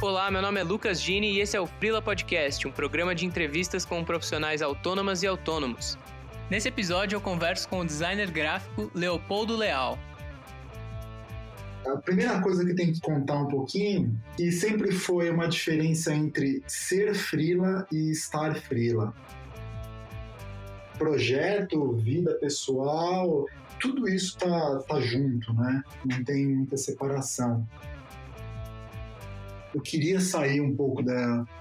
Olá, meu nome é Lucas Gini e esse é o Freela Podcast, um programa de entrevistas com profissionais autônomas e autônomos. Nesse episódio eu converso com o designer gráfico Leopoldo Leal. A primeira coisa que tem que contar um pouquinho, que sempre foi uma diferença entre ser freela e estar freela. Projeto, vida pessoal, tudo isso tá junto, né? Não tem muita separação. Eu queria sair um pouco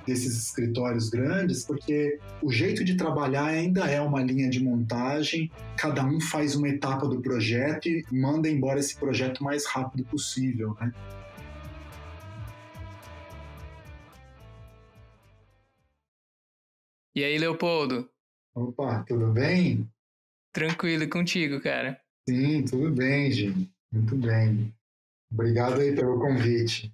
desses escritórios grandes, porque o jeito de trabalhar ainda é uma linha de montagem, cada um faz uma etapa do projeto e manda embora esse projeto o mais rápido possível, né? E aí, Leopoldo? Opa, tudo bem? Tranquilo, e contigo, cara? Sim, tudo bem, Gini. Muito bem. Obrigado aí pelo convite.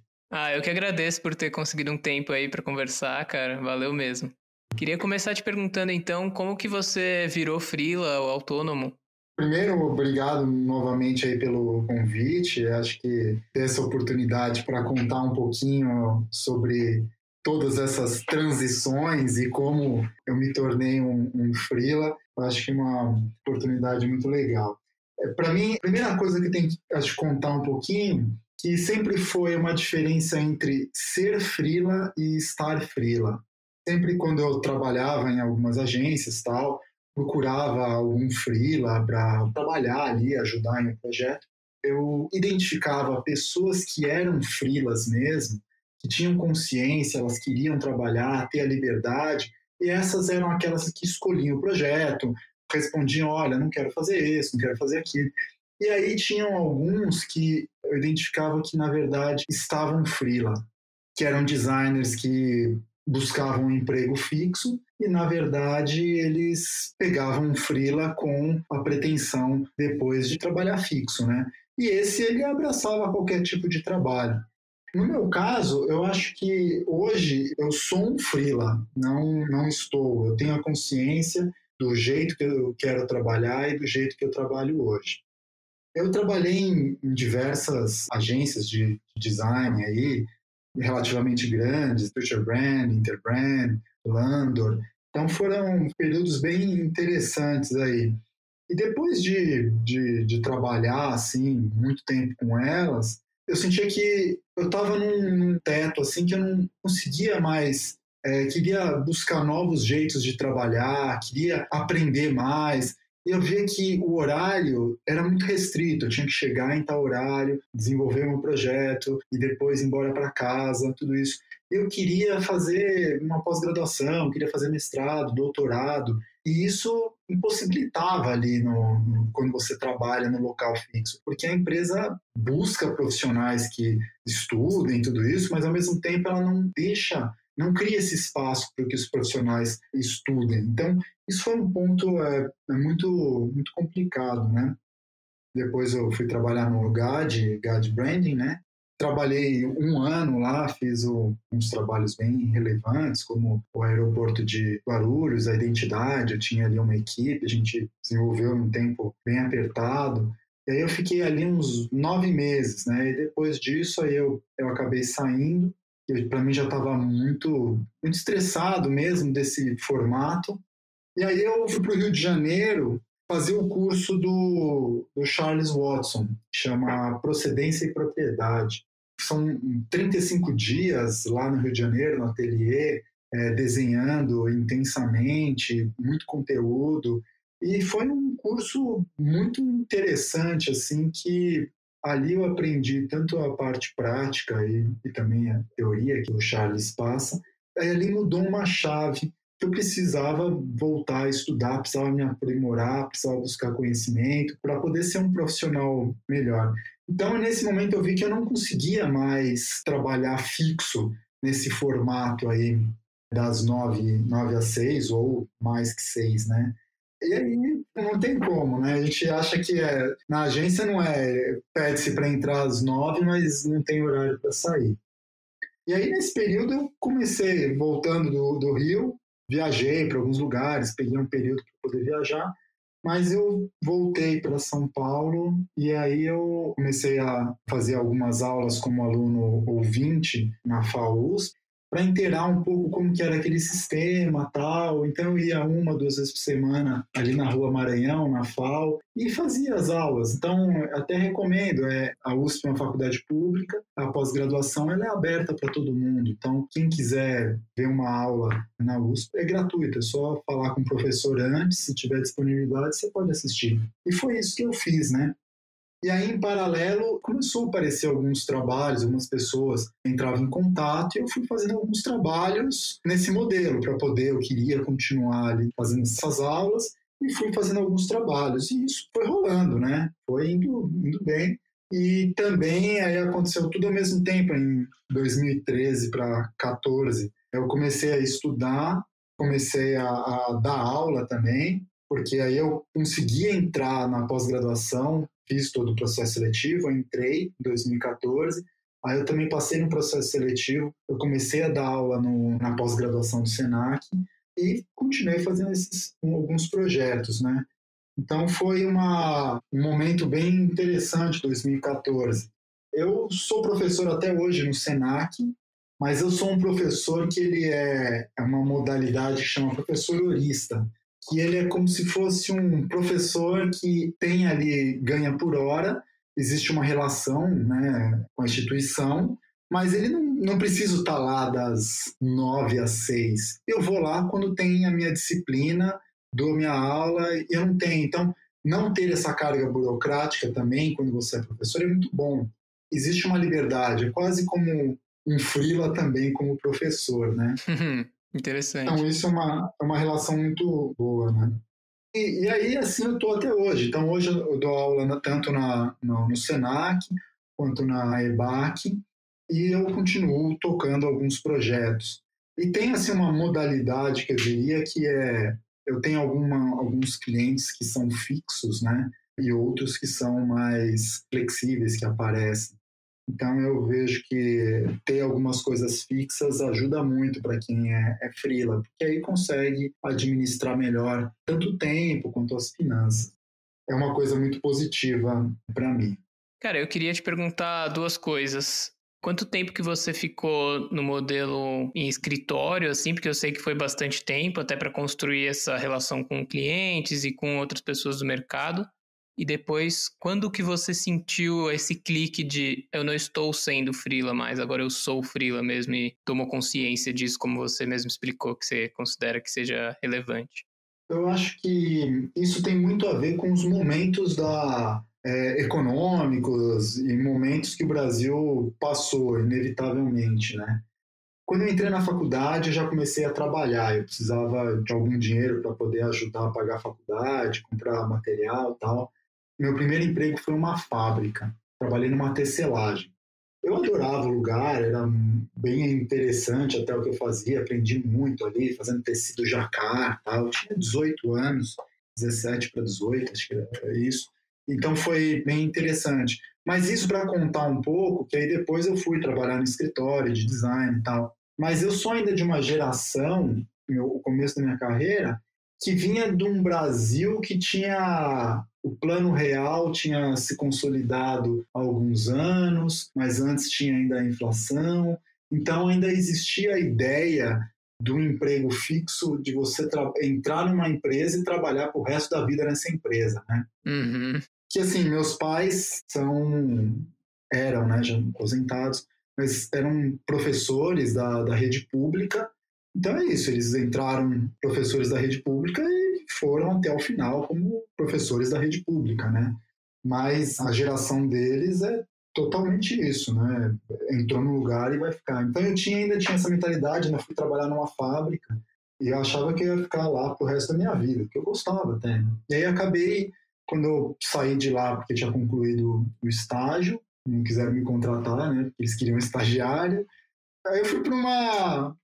Eu que agradeço por ter conseguido um tempo aí pra conversar, cara. Valeu mesmo. Queria começar te perguntando, então, como que você virou freela ou autônomo? Primeiro, obrigado novamente aí pelo convite. Acho que ter essa oportunidade para contar um pouquinho sobre todas essas transições e como eu me tornei um freela, acho que é uma oportunidade muito legal. Para mim, a primeira coisa que tem que contar um pouquinho, que sempre foi uma diferença entre ser freela e estar freela. Sempre quando eu trabalhava em algumas agências tal, procurava algum freela para trabalhar ali, ajudar em um projeto, eu identificava pessoas que eram freelas mesmo, que tinham consciência, elas queriam trabalhar, ter a liberdade, e essas eram aquelas que escolhiam o projeto, respondiam, olha, não quero fazer isso, não quero fazer aquilo. E aí tinham alguns que eu identificava que, na verdade, estavam freela, que eram designers que buscavam um emprego fixo e, na verdade, eles pegavam um freela com a pretensão depois de trabalhar fixo, né? E esse ele abraçava qualquer tipo de trabalho. No meu caso, eu acho que hoje eu sou um freela, não estou. Eu tenho a consciência do jeito que eu quero trabalhar e do jeito que eu trabalho hoje. Eu trabalhei em diversas agências de design aí, relativamente grandes, Future Brand, Interbrand, Landor. Então foram períodos bem interessantes aí. E depois de trabalhar assim muito tempo com elas, eu sentia que eu estava num teto assim que eu não conseguia mais. Queria buscar novos jeitos de trabalhar, queria aprender mais. E eu via que o horário era muito restrito, eu tinha que chegar em tal horário, desenvolver meu projeto e depois ir embora para casa, tudo isso. Eu queria fazer uma pós-graduação, queria fazer mestrado, doutorado, e isso impossibilitava ali quando você trabalha no local fixo, porque a empresa busca profissionais que estudem tudo isso, mas ao mesmo tempo ela não cria esse espaço para que os profissionais estudem. Então, isso foi um ponto muito, muito complicado, né? Depois eu fui trabalhar no GAD Branding, né? Trabalhei um ano lá, fiz uns trabalhos bem relevantes, como o aeroporto de Guarulhos, a identidade, eu tinha ali uma equipe, a gente desenvolveu um tempo bem apertado, e aí eu fiquei ali uns 9 meses, né? E depois disso aí eu acabei saindo, para mim já estava muito, muito estressado mesmo desse formato, e aí eu fui para o Rio de Janeiro fazer o curso do Charles Watson, que chama Procedência e Propriedade. São 35 dias lá no Rio de Janeiro, no ateliê, desenhando intensamente, muito conteúdo. E foi um curso muito interessante, assim, que ali eu aprendi tanto a parte prática e também a teoria que o Charles passa. Aí ali mudou uma chave que eu precisava voltar a estudar, precisava me aprimorar, precisava buscar conhecimento para poder ser um profissional melhor. Então, nesse momento, eu vi que eu não conseguia mais trabalhar fixo nesse formato aí das 9 às 6 ou mais que 6, né? E aí não tem como, né? A gente acha que na agência não pede-se para entrar às 9, mas não tem horário para sair. E aí, nesse período, eu comecei, voltando do Rio, viajei para alguns lugares, peguei um período para poder viajar, Mas eu voltei para São Paulo e aí eu comecei a fazer algumas aulas como aluno ouvinte na FAUSP para inteirar um pouco como que era aquele sistema tal. Então eu ia 1, 2 vezes por semana ali na Rua Maranhão, na FAU, e fazia as aulas. Então até recomendo, a USP é uma faculdade pública, a pós-graduação ela é aberta para todo mundo. Então quem quiser ver uma aula na USP é gratuita, é só falar com o professor antes, se tiver disponibilidade você pode assistir. E foi isso que eu fiz, né? E aí, em paralelo, começou a aparecer alguns trabalhos, algumas pessoas entravam em contato e eu fui fazendo alguns trabalhos nesse modelo para poder, eu queria continuar ali fazendo essas aulas e fui fazendo alguns trabalhos. E isso foi rolando, né? Foi indo bem. E também aí aconteceu tudo ao mesmo tempo, em 2013 para 2014. Eu comecei a estudar, comecei a dar aula também, porque aí eu conseguia entrar na pós-graduação, fiz todo o processo seletivo, eu entrei em 2014, aí eu também passei no processo seletivo, eu comecei a dar aula na pós-graduação do SENAC e continuei fazendo alguns projetos, né? Então foi um momento bem interessante, 2014. Eu sou professor até hoje no SENAC, mas eu sou um professor que ele é uma modalidade que chama professor horista, que ele é como se fosse um professor que tem ali, ganha por hora, existe uma relação, né, com a instituição, mas ele não precisa estar lá das 9 às 6. Eu vou lá quando tem a minha disciplina, dou minha aula e eu não tenho. Então, não ter essa carga burocrática também, quando você é professor, é muito bom. Existe uma liberdade, é quase como um freela também como professor, né? Interessante. Então, isso é uma relação muito boa, né? E aí, assim, eu estou até hoje. Então, hoje eu dou aula tanto no SENAC quanto na EBAC e eu continuo tocando alguns projetos. E tem, assim, uma modalidade que eu diria que eu tenho alguns clientes que são fixos, né? E outros que são mais flexíveis, que aparecem. Então, eu vejo que ter algumas coisas fixas ajuda muito para quem é freela, porque aí consegue administrar melhor tanto o tempo quanto as finanças. É uma coisa muito positiva para mim. Cara, eu queria te perguntar duas coisas. Quanto tempo que você ficou no modelo em escritório, assim, porque eu sei que foi bastante tempo até para construir essa relação com clientes e com outras pessoas do mercado. E depois, quando que você sentiu esse clique de eu não estou sendo freela mais, agora eu sou freela mesmo e tomou consciência disso, como você mesmo explicou, que você considera que seja relevante? Eu acho que isso tem muito a ver com os momentos econômicos e momentos que o Brasil passou, inevitavelmente, né? Quando eu entrei na faculdade, eu já comecei a trabalhar. Eu precisava de algum dinheiro para poder ajudar a pagar a faculdade, comprar material e tal. Meu primeiro emprego foi uma fábrica. Trabalhei numa tecelagem. Eu adorava o lugar, era bem interessante até o que eu fazia, aprendi muito ali, fazendo tecido jacquard, tal. Eu tinha 18 anos, 17 para 18, acho que era isso. Então foi bem interessante. Mas isso para contar um pouco, que aí depois eu fui trabalhar no escritório de design e tal. Mas eu sou ainda de uma geração, o começo da minha carreira, que vinha de um Brasil que tinha o Plano Real tinha se consolidado há alguns anos, mas antes tinha ainda a inflação. Então ainda existia a ideia do emprego fixo, de você entrar numa empresa e trabalhar pro resto da vida nessa empresa, né? Uhum. Que assim, meus pais eram, né, já aposentados, mas eram professores da rede pública. Então é isso, eles entraram professores da rede pública e foram até o final como professores da rede pública, né? Mas a geração deles é totalmente isso, né? Entrou no lugar e vai ficar. Então eu ainda tinha essa mentalidade, né? Fui trabalhar numa fábrica e eu achava que eu ia ficar lá pro resto da minha vida, porque eu gostava até. E aí acabei, quando eu saí de lá, porque tinha concluído o estágio, não quiseram me contratar, né? Eles queriam estagiário. Aí eu fui para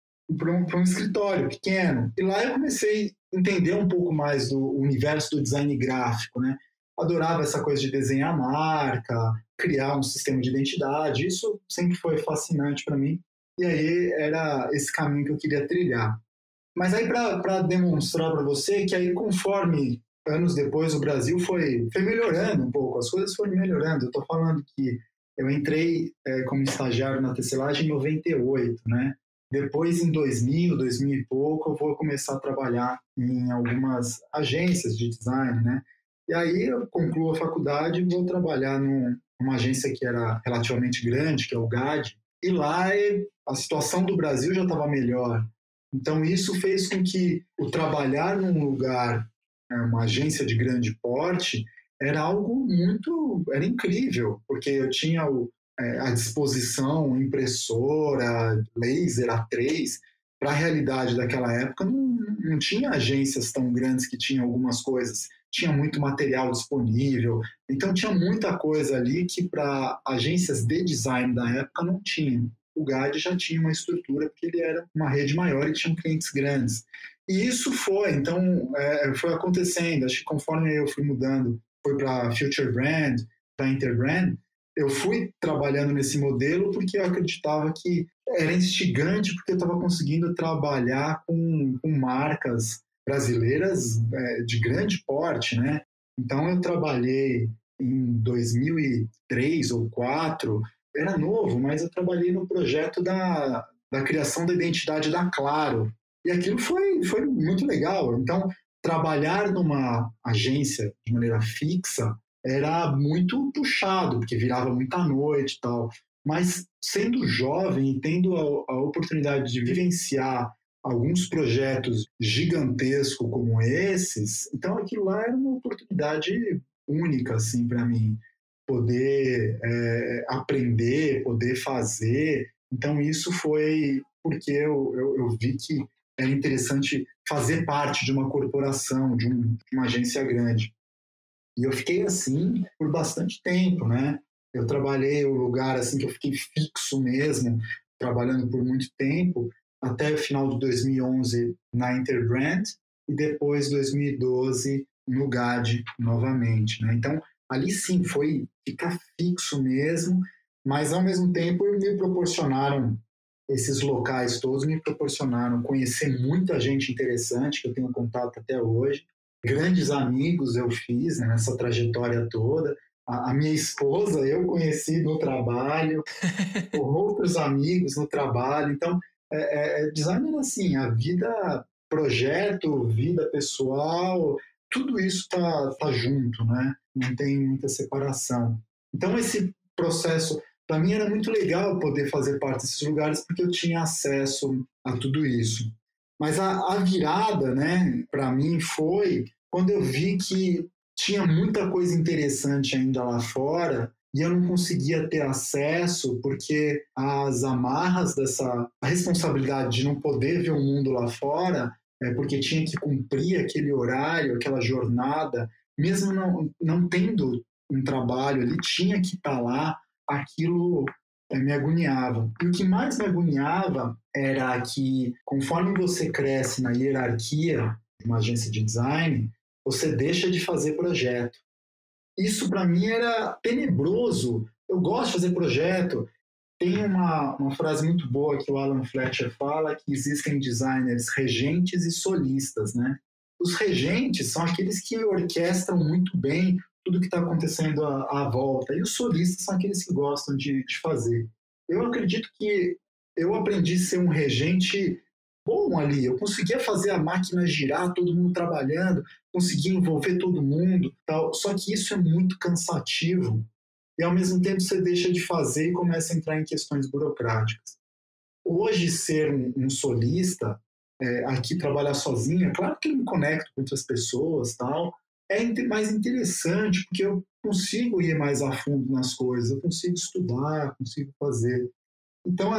um escritório pequeno. E lá eu comecei a entender um pouco mais do universo do design gráfico, né? Adorava essa coisa de desenhar marca, criar um sistema de identidade. Isso sempre foi fascinante para mim. E aí era esse caminho que eu queria trilhar. Mas aí para demonstrar para você que aí conforme anos depois o Brasil foi melhorando um pouco, as coisas foram melhorando. Eu estou falando que eu entrei como estagiário na tecelagem em 98, né? Depois, em 2000 e pouco, eu vou começar a trabalhar em algumas agências de design, né? E aí eu concluo a faculdade e vou trabalhar numa agência que era relativamente grande, que é o GAD, e lá a situação do Brasil já estava melhor. Então isso fez com que o trabalhar num lugar, uma agência de grande porte, era algo era incrível, porque eu tinha à disposição impressora, laser A3. Para a realidade daquela época, não tinha agências tão grandes que tinham algumas coisas, tinha muito material disponível, então tinha muita coisa ali que para agências de design da época não tinha. O GAD já tinha uma estrutura porque ele era uma rede maior e tinha clientes grandes. E isso foi acontecendo. Acho que conforme eu fui mudando, foi para Future Brand, para Interbrand, eu fui trabalhando nesse modelo porque eu acreditava que era instigante, porque eu estava conseguindo trabalhar com marcas brasileiras de grande porte, né? Então eu trabalhei em 2003 ou 2004, era novo, mas eu trabalhei no projeto da criação da identidade da Claro. E aquilo foi muito legal. Então, trabalhar numa agência de maneira fixa era muito puxado, porque virava muita noite e tal. Mas sendo jovem e tendo a oportunidade de vivenciar alguns projetos gigantescos como esses, então aquilo lá era uma oportunidade única assim para mim, poder aprender, poder fazer. Então isso foi porque eu vi que era interessante fazer parte de uma corporação, de uma agência grande. E eu fiquei assim por bastante tempo, né? Eu trabalhei o lugar assim que eu fiquei fixo mesmo, trabalhando por muito tempo, até o final de 2011 na Interbrand e depois 2012 no GAD novamente, né? Então, ali sim foi ficar fixo mesmo, mas ao mesmo tempo me proporcionaram esses locais todos me proporcionaram conhecer muita gente interessante que eu tenho contato até hoje. Grandes amigos eu fiz, né, nessa trajetória toda. A minha esposa eu conheci no trabalho, outros amigos no trabalho. Então, design é assim, a vida, projeto, vida pessoal, tudo isso tá junto, né? Não tem muita separação. Então, esse processo, para mim era muito legal poder fazer parte desses lugares porque eu tinha acesso a tudo isso. Mas a virada, né, para mim foi quando eu vi que tinha muita coisa interessante ainda lá fora e eu não conseguia ter acesso porque as amarras a responsabilidade de não poder ver o mundo lá fora, porque tinha que cumprir aquele horário, aquela jornada, mesmo não tendo um trabalho, ele tinha que estar lá, aquilo me agoniava. E o que mais me agoniava era que, conforme você cresce na hierarquia de uma agência de design, você deixa de fazer projeto. Isso para mim era tenebroso. Eu gosto de fazer projeto. Tem uma frase muito boa que o Alan Fletcher fala, que existem designers regentes e solistas, né? Os regentes são aqueles que orquestram muito bem tudo que está acontecendo à volta, e os solistas são aqueles que gostam de fazer. Eu acredito que eu aprendi a ser um regente bom ali, eu conseguia fazer a máquina girar, todo mundo trabalhando, conseguia envolver todo mundo, tal. Só que isso é muito cansativo e ao mesmo tempo você deixa de fazer e começa a entrar em questões burocráticas. Hoje ser um solista, aqui trabalhar sozinho, é claro que eu me conecto com outras pessoas, tal, é mais interessante porque eu consigo ir mais a fundo nas coisas, eu consigo estudar, consigo fazer. Então,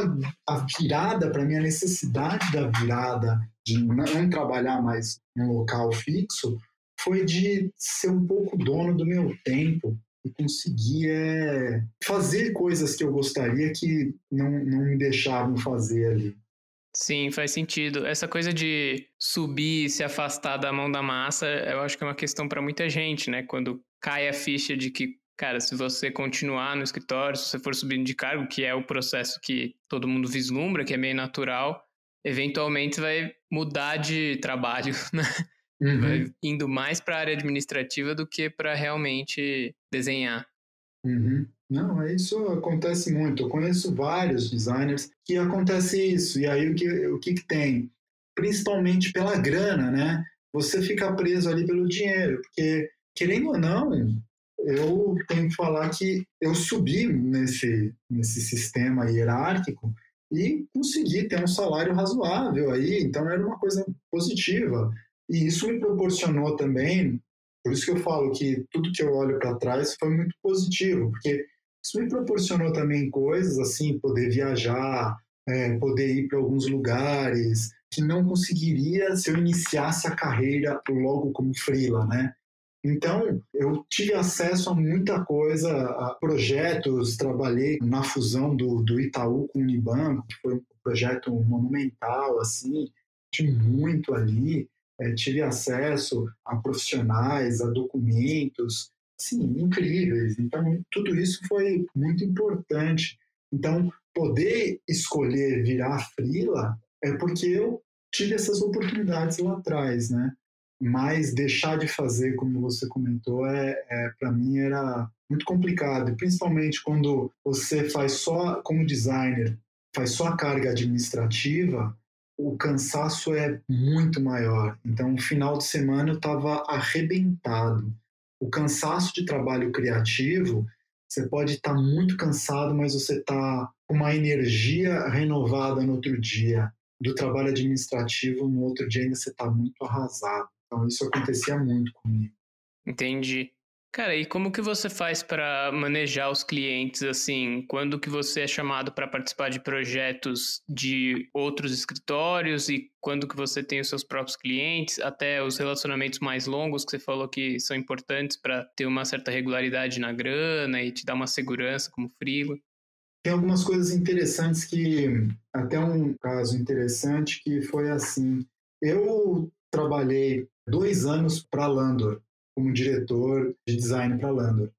a virada, para mim, a necessidade da virada, de não trabalhar mais num local fixo, foi de ser um pouco dono do meu tempo e conseguir fazer coisas que eu gostaria que não me deixavam fazer ali. Sim, faz sentido. Essa coisa de subir e se afastar da mão da massa, eu acho que é uma questão para muita gente, né? Quando cai a ficha de que, cara, se você continuar no escritório, se você for subindo de cargo, que é o processo que todo mundo vislumbra, que é meio natural, eventualmente vai mudar de trabalho, né? Uhum. vai indo mais para a área administrativa do que para realmente desenhar. Uhum. Não, isso acontece muito. Eu conheço vários designers que acontece isso. E aí o que tem? Principalmente pela grana, né? Você fica preso ali pelo dinheiro, porque querendo ou não, eu tenho que falar que eu subi nesse sistema hierárquico e consegui ter um salário razoável aí, então era uma coisa positiva. E isso me proporcionou também, por isso que eu falo que tudo que eu olho para trás foi muito positivo, porque isso me proporcionou também coisas assim, poder viajar, poder ir para alguns lugares que não conseguiria se eu iniciasse a carreira logo como freela, né? Então, eu tive acesso a muita coisa, a projetos, trabalhei na fusão do Itaú com o Unibanco, que foi um projeto monumental, assim, tive muito ali, tive acesso a profissionais, a documentos, assim, incríveis. Então, tudo isso foi muito importante. Então, poder escolher virar freela é porque eu tive essas oportunidades lá atrás, né? Mas deixar de fazer, como você comentou, para mim era muito complicado, e principalmente quando você faz só, como designer, faz só a carga administrativa, o cansaço é muito maior. Então, no final de semana eu estava arrebentado. O cansaço de trabalho criativo, você pode estar muito cansado, mas você está com uma energia renovada no outro dia. Do trabalho administrativo, no outro dia ainda você está muito arrasado. Então isso acontecia muito comigo. Entendi. Cara, e como que você faz para manejar os clientes assim? Quando que você é chamado para participar de projetos de outros escritórios e quando que você tem os seus próprios clientes, até os relacionamentos mais longos que você falou que são importantes para ter uma certa regularidade na grana e te dar uma segurança como freela? Tem algumas coisas interessantes que, até um caso interessante que foi assim, eu trabalhei 2 anos para a Landor, como diretor de design para a Landor.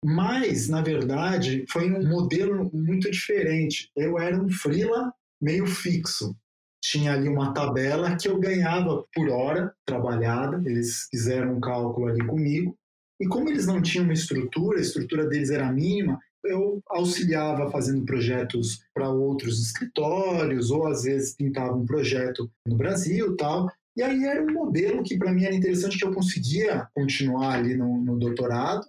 Mas, na verdade, foi um modelo muito diferente. Eu era um freela meio fixo. Tinha ali uma tabela que eu ganhava por hora trabalhada, eles fizeram um cálculo ali comigo. E como eles não tinham uma estrutura, a estrutura deles era mínima, eu auxiliava fazendo projetos para outros escritórios, ou às vezes pintava um projeto no Brasil tal. E aí era um modelo que para mim era interessante, que eu conseguia continuar ali no doutorado,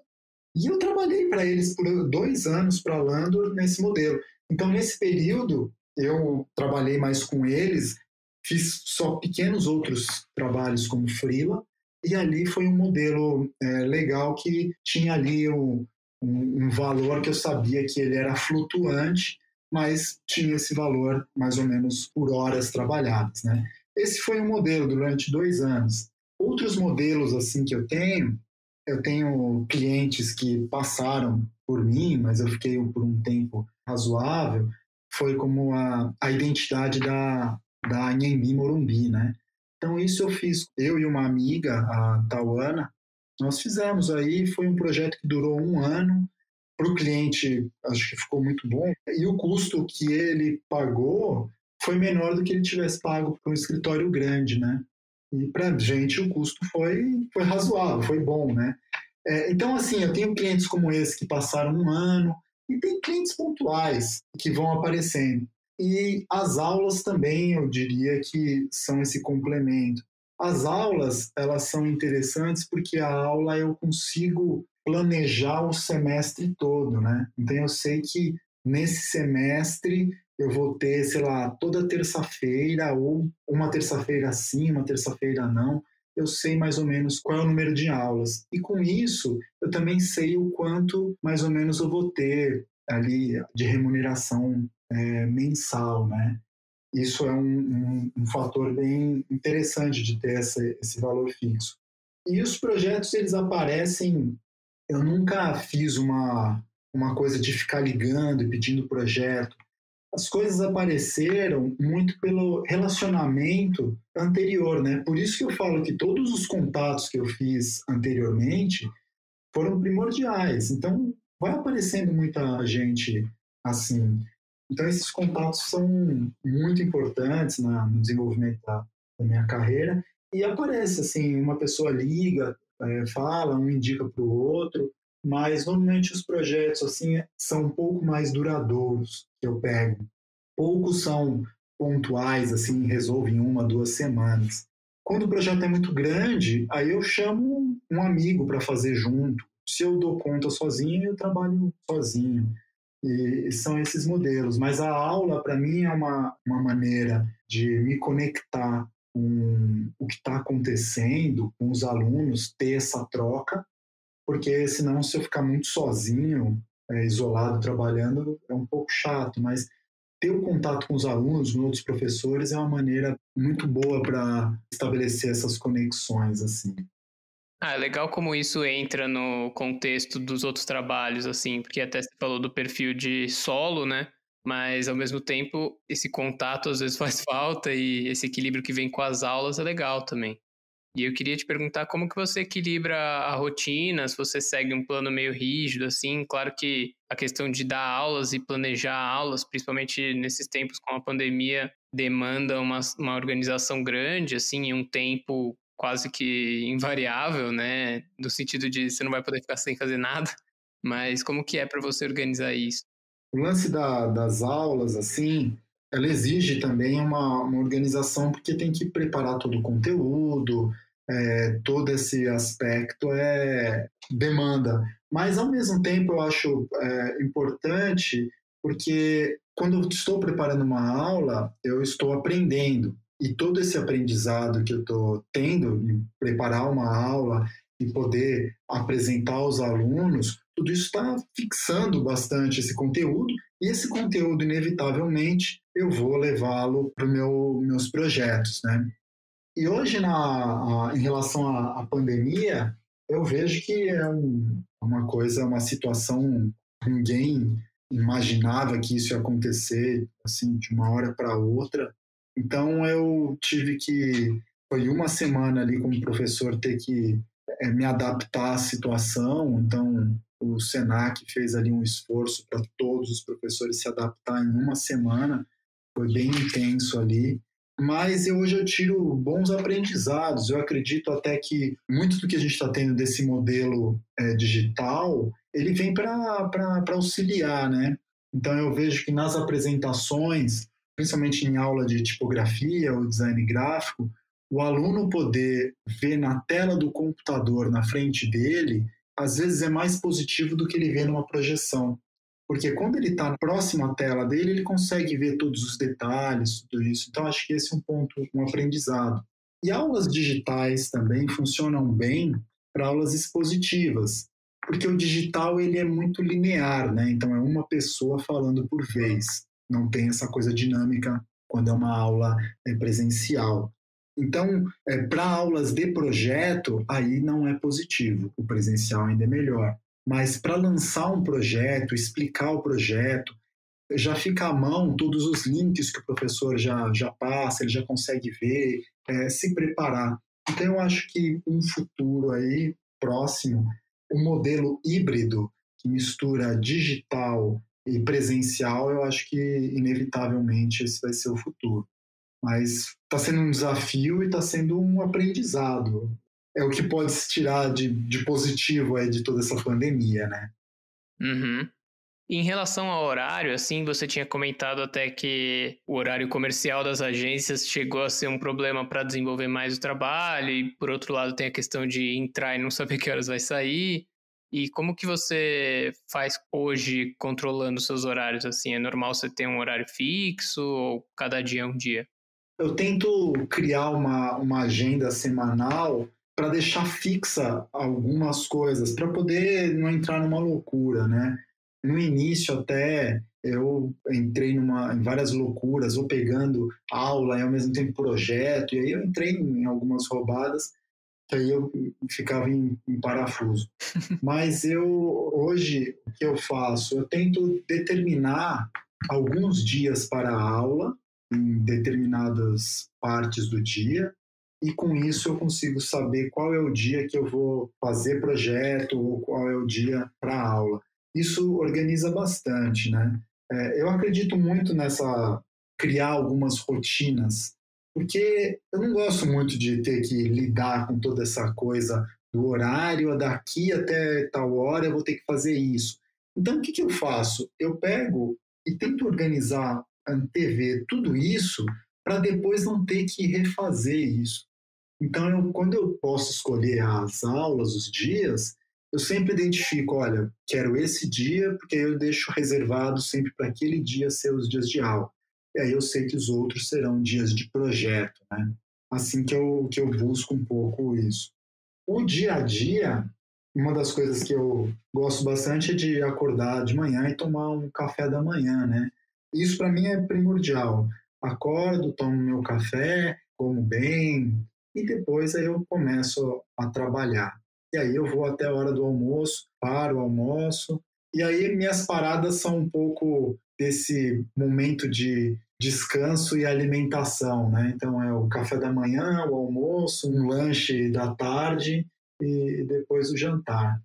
e eu trabalhei para eles por 2 anos para a Landor nesse modelo. Então, nesse período, eu trabalhei mais com eles, fiz só pequenos outros trabalhos como freela, e ali foi um modelo legal que tinha ali um valor que eu sabia que ele era flutuante, mas tinha esse valor mais ou menos por horas trabalhadas, né? Esse foi um modelo durante 2 anos. Outros modelos assim que eu tenho clientes que passaram por mim, mas eu fiquei por um tempo razoável, foi como a identidade da Anhembi Morumbi, né? Então isso eu fiz, eu e uma amiga, a Tauana, nós fizemos aí, foi um projeto que durou 1 ano, para o cliente acho que ficou muito bom, e o custo que ele pagou foi menor do que ele tivesse pago para um escritório grande, né? E para a gente o custo foi razoável, foi bom, né? Então, assim, eu tenho clientes como esse que passaram 1 ano, e tem clientes pontuais que vão aparecendo. E as aulas também, eu diria que são esse complemento. As aulas, elas são interessantes porque a aula eu consigo planejar o semestre todo, né? Então eu sei que nesse semestre eu vou ter, sei lá, toda terça-feira, ou uma terça-feira sim, uma terça-feira não, eu sei mais ou menos qual é o número de aulas. E com isso, eu também sei o quanto mais ou menos eu vou ter ali de remuneração mensal, né? Isso é um fator bem interessante de ter esse valor fixo. E os projetos, eles aparecem. Eu nunca fiz uma coisa de ficar ligando e pedindo projeto. As coisas apareceram muito pelo relacionamento anterior, né? Por isso que eu falo que todos os contatos que eu fiz anteriormente foram primordiais. Então, vai aparecendo muita gente assim. Então, esses contatos são muito importantes no desenvolvimento da minha carreira. E aparece, assim, uma pessoa liga, fala, um indica para o outro, mas normalmente os projetos, assim, são um pouco mais duradouros que eu pego. Poucos são pontuais, assim, resolve em 1, 2 semanas. Quando o projeto é muito grande, aí eu chamo um amigo para fazer junto. Se eu dou conta sozinho, eu trabalho sozinho. E são esses modelos. Mas a aula, para mim, é uma maneira de me conectar com o que está acontecendo, com os alunos, ter essa troca, porque senão, se eu ficar muito sozinho, isolado, trabalhando, é um pouco chato. Mas ter o contato com os alunos, com outros professores, é uma maneira muito boa para estabelecer essas conexões, assim. Ah, é legal como isso entra no contexto dos outros trabalhos, assim, porque até você falou do perfil de solo, né? Mas ao mesmo tempo, esse contato às vezes faz falta e esse equilíbrio que vem com as aulas é legal também. E eu queria te perguntar como que você equilibra a rotina, se você segue um plano meio rígido, assim. Claro que a questão de dar aulas e planejar aulas, principalmente nesses tempos com a pandemia, demanda uma organização grande, assim, e um tempo quase que invariável, né? No sentido de você não vai poder ficar sem fazer nada. Mas como que é para você organizar isso? O lance das aulas, assim, ela exige também uma organização, porque tem que preparar todo o conteúdo, todo esse aspecto demanda. Mas, ao mesmo tempo, eu acho importante, porque quando eu estou preparando uma aula, eu estou aprendendo. E todo esse aprendizado que eu estou tendo em preparar uma aula e poder apresentar aos alunos, tudo isso está fixando bastante esse conteúdo, e esse conteúdo, inevitavelmente, eu vou levá-lo para os meus projetos, né? E hoje, em relação à pandemia, eu vejo que uma coisa, uma situação que ninguém imaginava que isso ia acontecer, assim, de uma hora para outra. Então, eu tive que, foi uma semana ali como professor, ter que me adaptar à situação. Então, o Senac fez ali um esforço para todos os professores se adaptar em uma semana, foi bem intenso ali. Mas hoje eu tiro bons aprendizados. Eu acredito até que muito do que a gente está tendo desse modelo digital, ele vem para auxiliar, né? Então eu vejo que nas apresentações, principalmente em aula de tipografia ou design gráfico, o aluno poder ver na tela do computador, na frente dele, às vezes é mais positivo do que ele vê numa projeção. Porque quando ele está próximo à tela dele, ele consegue ver todos os detalhes, tudo isso. Então, acho que esse é um ponto, um aprendizado. E aulas digitais também funcionam bem para aulas expositivas, porque o digital ele é muito linear, né? Então, é uma pessoa falando por vez. Não tem essa coisa dinâmica quando é uma aula presencial. Então, para aulas de projeto, aí não é positivo. O presencial ainda é melhor. Mas para lançar um projeto, explicar o projeto, já fica à mão todos os links que o professor já passa, ele já consegue ver, se preparar. Então, eu acho que um futuro aí próximo, um modelo híbrido que mistura digital e presencial, eu acho que inevitavelmente esse vai ser o futuro. Mas está sendo um desafio e está sendo um aprendizado. É o que pode se tirar de positivo aí de toda essa pandemia, né? Uhum. Em relação ao horário, assim, você tinha comentado até que o horário comercial das agências chegou a ser um problema para desenvolver mais o trabalho, e por outro lado tem a questão de entrar e não saber que horas vai sair. E como que você faz hoje controlando seus horários, assim? É normal você ter um horário fixo ou cada dia é um dia? Eu tento criar uma agenda semanal para deixar fixa algumas coisas, para poder não entrar numa loucura, né? No início até eu entrei em várias loucuras, ou pegando aula e ao mesmo tempo projeto, e aí eu entrei em algumas roubadas, que aí eu ficava em parafuso. Mas hoje, o que eu faço? Eu tento determinar alguns dias para a aula, em determinadas partes do dia, e com isso eu consigo saber qual é o dia que eu vou fazer projeto ou qual é o dia para a aula. Isso organiza bastante, né? Eu acredito muito nessa criar algumas rotinas porque eu não gosto muito de ter que lidar com toda essa coisa do horário, daqui até tal hora eu vou ter que fazer isso. Então, o que eu faço? Eu pego e tento organizar, antever tudo isso para depois não ter que refazer isso. Então, quando eu posso escolher as aulas, os dias, eu sempre identifico, olha, quero esse dia, porque eu deixo reservado sempre para aquele dia ser os dias de aula. E aí eu sei que os outros serão dias de projeto, né? Assim que eu busco um pouco isso. O dia a dia, uma das coisas que eu gosto bastante é de acordar de manhã e tomar um café da manhã, né? Isso para mim é primordial. Acordo, tomo meu café, como bem, e depois aí eu começo a trabalhar. E aí eu vou até a hora do almoço, paro o almoço, e aí minhas paradas são um pouco desse momento de descanso e alimentação, né? Então é o café da manhã, o almoço, um lanche da tarde e depois o jantar.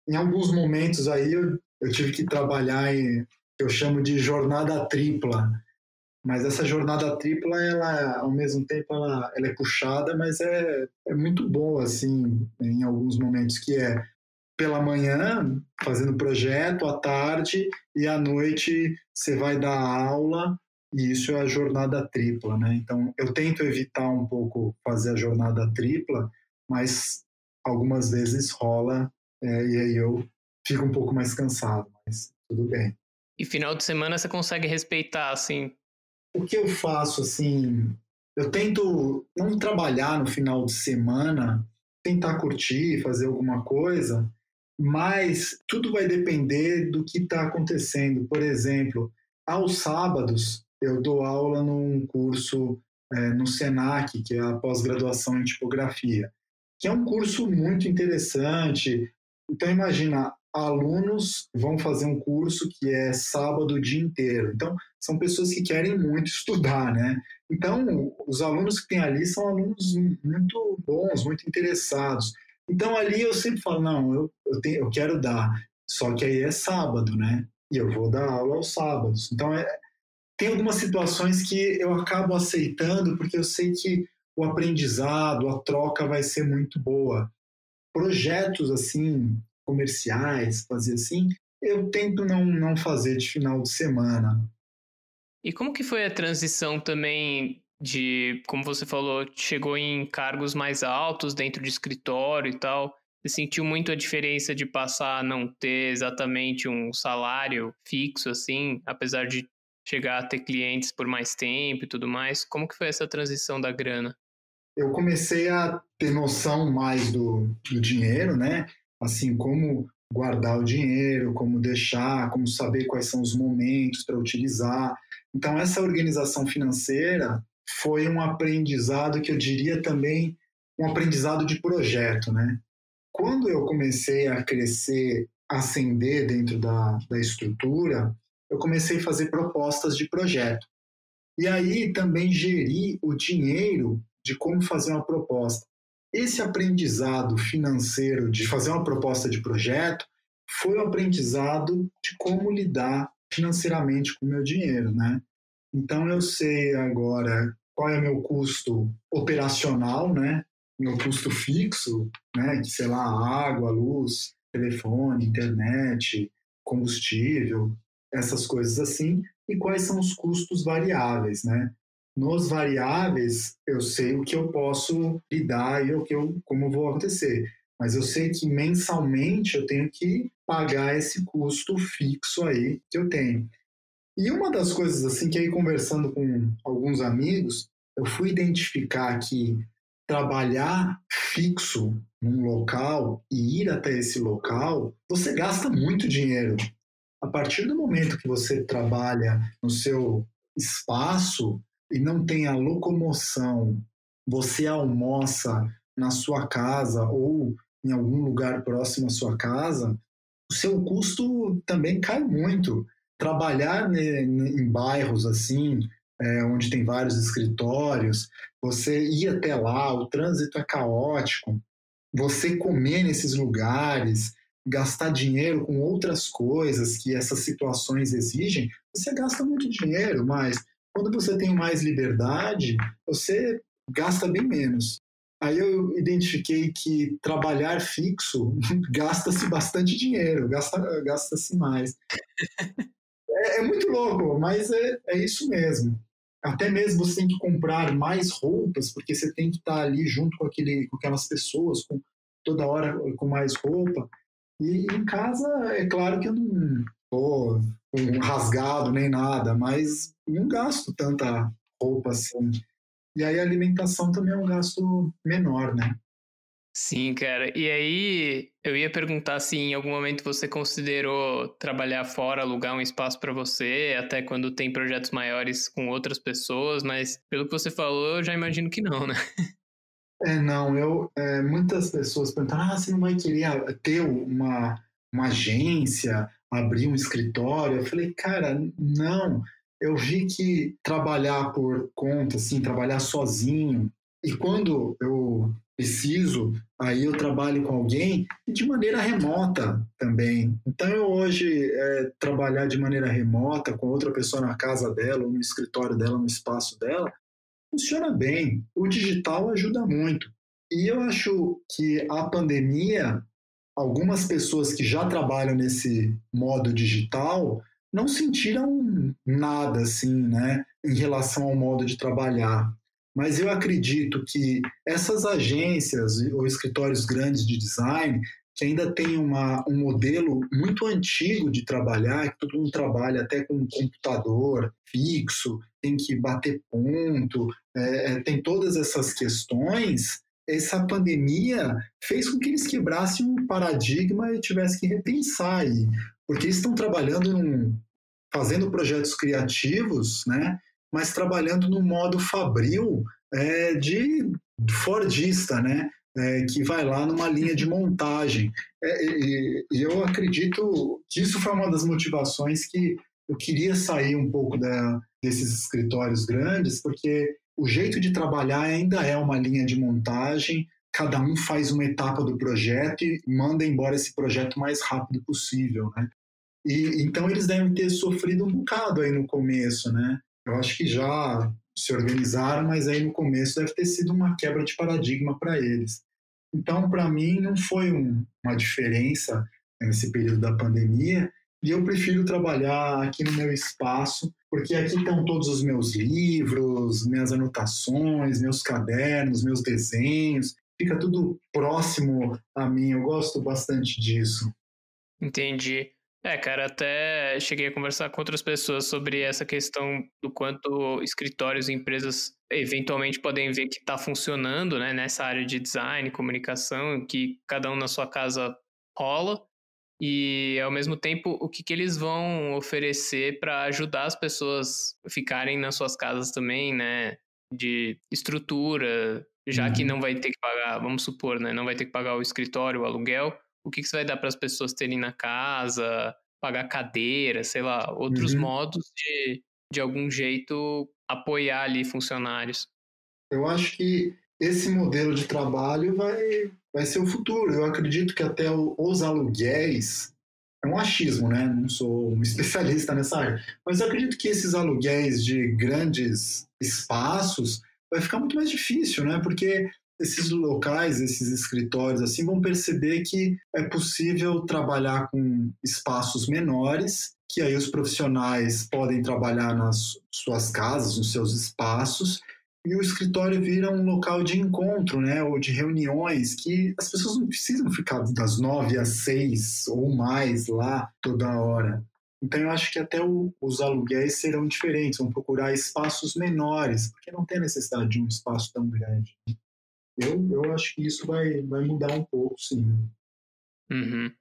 Em alguns momentos aí eu tive que trabalhar em, eu chamo de jornada tripla, mas essa jornada tripla, ela, ao mesmo tempo, ela é puxada, mas é muito boa, assim, em alguns momentos, que é pela manhã, fazendo projeto, à tarde, e à noite você vai dar aula, e isso é a jornada tripla, né? Então, eu tento evitar um pouco fazer a jornada tripla, mas algumas vezes rola, e aí eu fico um pouco mais cansado, mas tudo bem. E final de semana você consegue respeitar, assim? O que eu faço, assim, eu tento não trabalhar no final de semana, tentar curtir, fazer alguma coisa, mas tudo vai depender do que está acontecendo. Por exemplo, aos sábados eu dou aula num curso no Senac, que é a pós-graduação em tipografia, que é um curso muito interessante. Então imagina, alunos vão fazer um curso que é sábado o dia inteiro. Então são pessoas que querem muito estudar, né? Então os alunos que tem ali são alunos muito bons, muito interessados. Então ali eu sempre falo, não, eu quero dar, só que aí é sábado, né? E eu vou dar aula aos sábados. Então tem algumas situações que eu acabo aceitando porque eu sei que o aprendizado, a troca vai ser muito boa. Projetos assim, comerciais, fazer assim, eu tento não fazer de final de semana. E como que foi a transição também de, como você falou, chegou em cargos mais altos dentro de escritório e tal? Você sentiu muito a diferença de passar a não ter exatamente um salário fixo, assim, apesar de chegar a ter clientes por mais tempo e tudo mais? Como que foi essa transição da grana? Eu comecei a ter noção mais do dinheiro, né? Assim, como guardar o dinheiro, como deixar, como saber quais são os momentos para utilizar. Então, essa organização financeira foi um aprendizado que eu diria também um aprendizado de projeto, né? Quando eu comecei a crescer, ascender dentro da estrutura, eu comecei a fazer propostas de projeto. E aí também gerir o dinheiro de como fazer uma proposta. Esse aprendizado financeiro de fazer uma proposta de projeto foi o aprendizado de como lidar financeiramente com o meu dinheiro, né? Então eu sei agora qual é o meu custo operacional, né? Meu custo fixo, né? Que, sei lá, água, luz, telefone, internet, combustível, essas coisas assim, e quais são os custos variáveis, né? Nos variáveis, eu sei o que eu posso lidar e como vou acontecer. Mas eu sei que mensalmente eu tenho que pagar esse custo fixo aí que eu tenho. E uma das coisas assim que aí conversando com alguns amigos, eu fui identificar que trabalhar fixo num local e ir até esse local, você gasta muito dinheiro. A partir do momento que você trabalha no seu espaço e não tem a locomoção, você almoça na sua casa ou em algum lugar próximo à sua casa, o seu custo também cai muito. Trabalhar em bairros assim, onde tem vários escritórios, você ir até lá, o trânsito é caótico, você comer nesses lugares, gastar dinheiro com outras coisas que essas situações exigem, você gasta muito dinheiro, mas Quando você tem mais liberdade, você gasta bem menos. Aí eu identifiquei que trabalhar fixo gasta-se bastante dinheiro, gasta-se mais. É muito louco, mas é isso mesmo. Até mesmo você tem que comprar mais roupas, porque você tem que estar ali junto com aquelas pessoas, com toda hora com mais roupa. E em casa, é claro que eu não estou rasgado nem nada, mas não gasto tanta roupa assim. E aí a alimentação também é um gasto menor, né? Sim, cara. E aí, eu ia perguntar se em algum momento você considerou trabalhar fora, alugar um espaço para você, até quando tem projetos maiores com outras pessoas, mas pelo que você falou, eu já imagino que não, né? Não, muitas pessoas perguntam, você não vai querer ter uma agência, abrir um escritório? Eu falei, cara, não. Eu vi que trabalhar por conta, assim, trabalhar sozinho, e quando eu preciso, aí eu trabalho com alguém e de maneira remota também. Então, eu hoje, trabalhar de maneira remota com outra pessoa na casa dela, ou no escritório dela, no espaço dela, funciona bem. O digital ajuda muito. E eu acho que a pandemia, algumas pessoas que já trabalham nesse modo digital não sentiram nada assim, né, em relação ao modo de trabalhar. Mas eu acredito que essas agências ou escritórios grandes de design que ainda tem um modelo muito antigo de trabalhar, que todo mundo trabalha até com um computador fixo, tem que bater ponto, tem todas essas questões. Essa pandemia fez com que eles quebrassem um paradigma e tivessem que repensar, porque eles estão trabalhando, fazendo projetos criativos, né, mas trabalhando no modo fabril de fordista, né, que vai lá numa linha de montagem. E eu acredito que isso foi uma das motivações que eu queria sair um pouco desses escritórios grandes, porque o jeito de trabalhar ainda é uma linha de montagem, cada um faz uma etapa do projeto e manda embora esse projeto o mais rápido possível, né? E então eles devem ter sofrido um bocado aí no começo, né? Eu acho que já se organizaram, mas aí no começo deve ter sido uma quebra de paradigma para eles. Então, para mim, não foi uma diferença nesse período da pandemia, e eu prefiro trabalhar aqui no meu espaço, porque aqui estão todos os meus livros, minhas anotações, meus cadernos, meus desenhos, fica tudo próximo a mim, eu gosto bastante disso. Entendi. Cara, até cheguei a conversar com outras pessoas sobre essa questão do quanto escritórios e empresas eventualmente podem ver que está funcionando, né, nessa área de design, comunicação, que cada um na sua casa rola, e ao mesmo tempo o que eles vão oferecer para ajudar as pessoas a ficarem nas suas casas também, né, de estrutura, já que não vai ter que pagar, vamos supor, né, não vai ter que pagar o escritório, o aluguel. O que você vai dar para as pessoas terem na casa, pagar cadeira, sei lá, outros modos de algum jeito apoiar ali funcionários. Eu acho que esse modelo de trabalho vai ser o futuro. Eu acredito que até os aluguéis, é um achismo, né? Não sou um especialista nessa área, mas eu acredito que esses aluguéis de grandes espaços vai ficar muito mais difícil, né? Porque esses locais, esses escritórios assim vão perceber que é possível trabalhar com espaços menores, que aí os profissionais podem trabalhar nas suas casas, nos seus espaços, e o escritório vira um local de encontro, né, ou de reuniões, que as pessoas não precisam ficar das 9 às 6 ou mais lá toda hora. Então eu acho que até os aluguéis serão diferentes, vão procurar espaços menores, porque não tem necessidade de um espaço tão grande. Eu acho que isso vai mudar um pouco, sim. Uhum.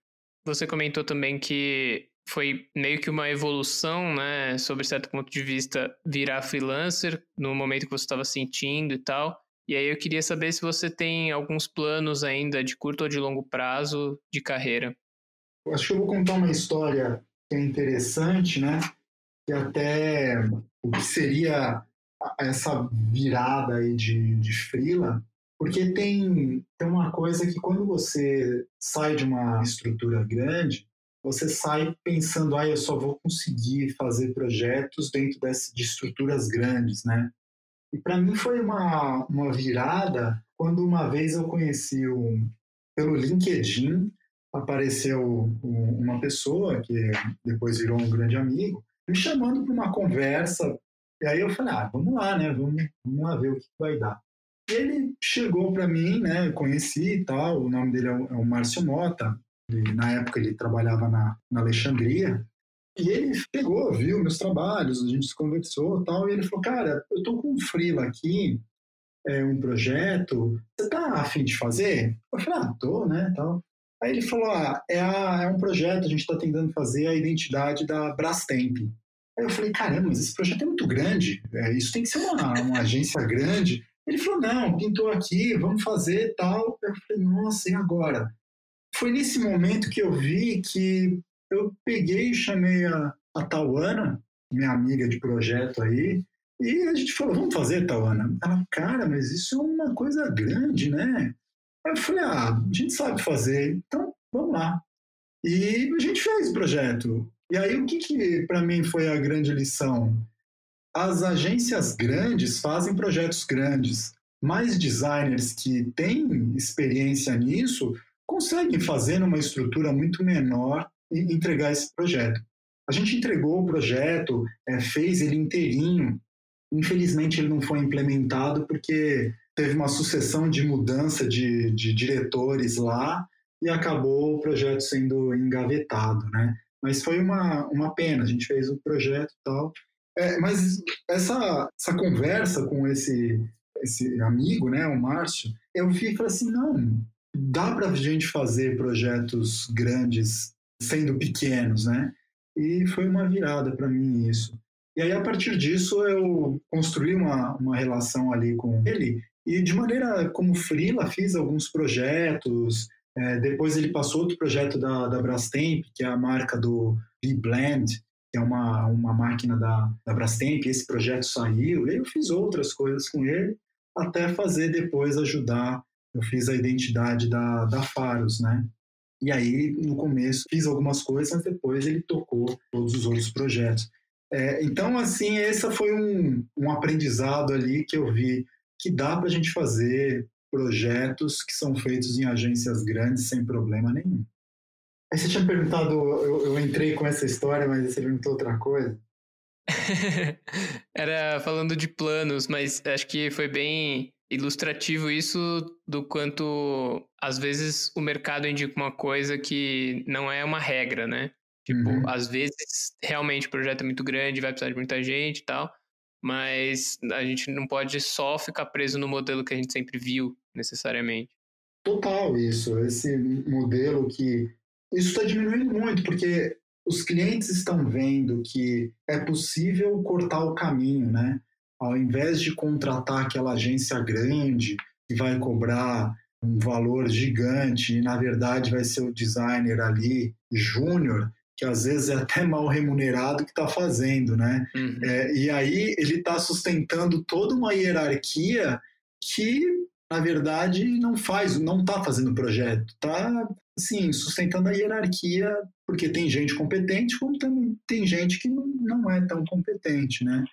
Você comentou também que foi meio que uma evolução, né, sobre certo ponto de vista, virar freelancer no momento que você estava sentindo e tal. E aí eu queria saber se você tem alguns planos ainda de curto ou de longo prazo de carreira. Eu acho que eu vou contar uma história que é interessante, né? Que até o que seria essa virada aí de freela, porque tem uma coisa que quando você sai de uma estrutura grande, você sai pensando, eu só vou conseguir fazer projetos dentro de estruturas grandes, né? E para mim foi uma virada quando uma vez eu conheci pelo LinkedIn, apareceu uma pessoa que depois virou um grande amigo, me chamando para uma conversa. E aí eu falei, vamos lá, né? Vamos lá ver o que vai dar. E ele chegou para mim, né? Eu conheci e tal, o nome dele é o Márcio Mota. Na época ele trabalhava na Alexandria. E ele pegou, viu meus trabalhos, a gente se conversou e tal, e ele falou, cara, eu tô com um freela aqui, um projeto, você tá a fim de fazer? Eu falei, tô, né, tal. Aí ele falou, é um projeto, a gente está tentando fazer a identidade da Brastemp. Aí eu falei, caramba, mas esse projeto é muito grande, isso tem que ser uma agência grande. Ele falou, não, pintou aqui, vamos fazer tal. Eu falei, nossa, e agora? Foi nesse momento que eu vi que eu peguei e chamei a Tauana, minha amiga de projeto aí, e a gente falou, vamos fazer, Tauana? Ela, cara, mas isso é uma coisa grande, né? Aí eu falei, a gente sabe fazer, então vamos lá. E a gente fez o projeto. E aí o que para mim foi a grande lição? As agências grandes fazem projetos grandes, mas designers que têm experiência nisso conseguem fazer numa estrutura muito menor e entregar esse projeto. A gente entregou o projeto, fez ele inteirinho. Infelizmente, ele não foi implementado porque teve uma sucessão de mudança de diretores lá e acabou o projeto sendo engavetado, né? Mas foi uma pena, a gente fez o projeto e tal. Mas essa conversa com esse amigo, né, o Márcio, eu vi e falei assim, não, dá para a gente fazer projetos grandes sendo pequenos, né? E foi uma virada para mim isso. E aí, a partir disso, eu construí uma relação ali com ele e, de maneira como freela, fiz alguns projetos. Depois ele passou outro projeto da Brastemp, que é a marca do V-Blend, que é uma máquina da Brastemp. Esse projeto saiu, e eu fiz outras coisas com ele, até fazer depois ajudar. Eu fiz a identidade da Faros, né? E aí, no começo, fiz algumas coisas, mas depois ele tocou todos os outros projetos. Então, assim, esse foi um aprendizado ali que eu vi que dá para a gente fazer projetos que são feitos em agências grandes sem problema nenhum. Aí você tinha perguntado, eu entrei com essa história, mas você perguntou outra coisa. Era falando de planos, mas acho que foi bem ilustrativo isso do quanto às vezes o mercado indica uma coisa que não é uma regra, né? Tipo, às vezes realmente o projeto é muito grande, vai precisar de muita gente e tal, mas a gente não pode só ficar preso no modelo que a gente sempre viu, necessariamente. Total, isso. Esse modelo que... Isso está diminuindo muito, porque os clientes estão vendo que é possível cortar o caminho, né? Ao invés de contratar aquela agência grande que vai cobrar um valor gigante e, na verdade, vai ser o designer ali, júnior, que às vezes é até mal remunerado que está fazendo, né? Uhum. E aí ele está sustentando toda uma hierarquia que, na verdade, não está fazendo projeto, está assim, sustentando a hierarquia, porque tem gente competente, como também tem gente que não é tão competente, né?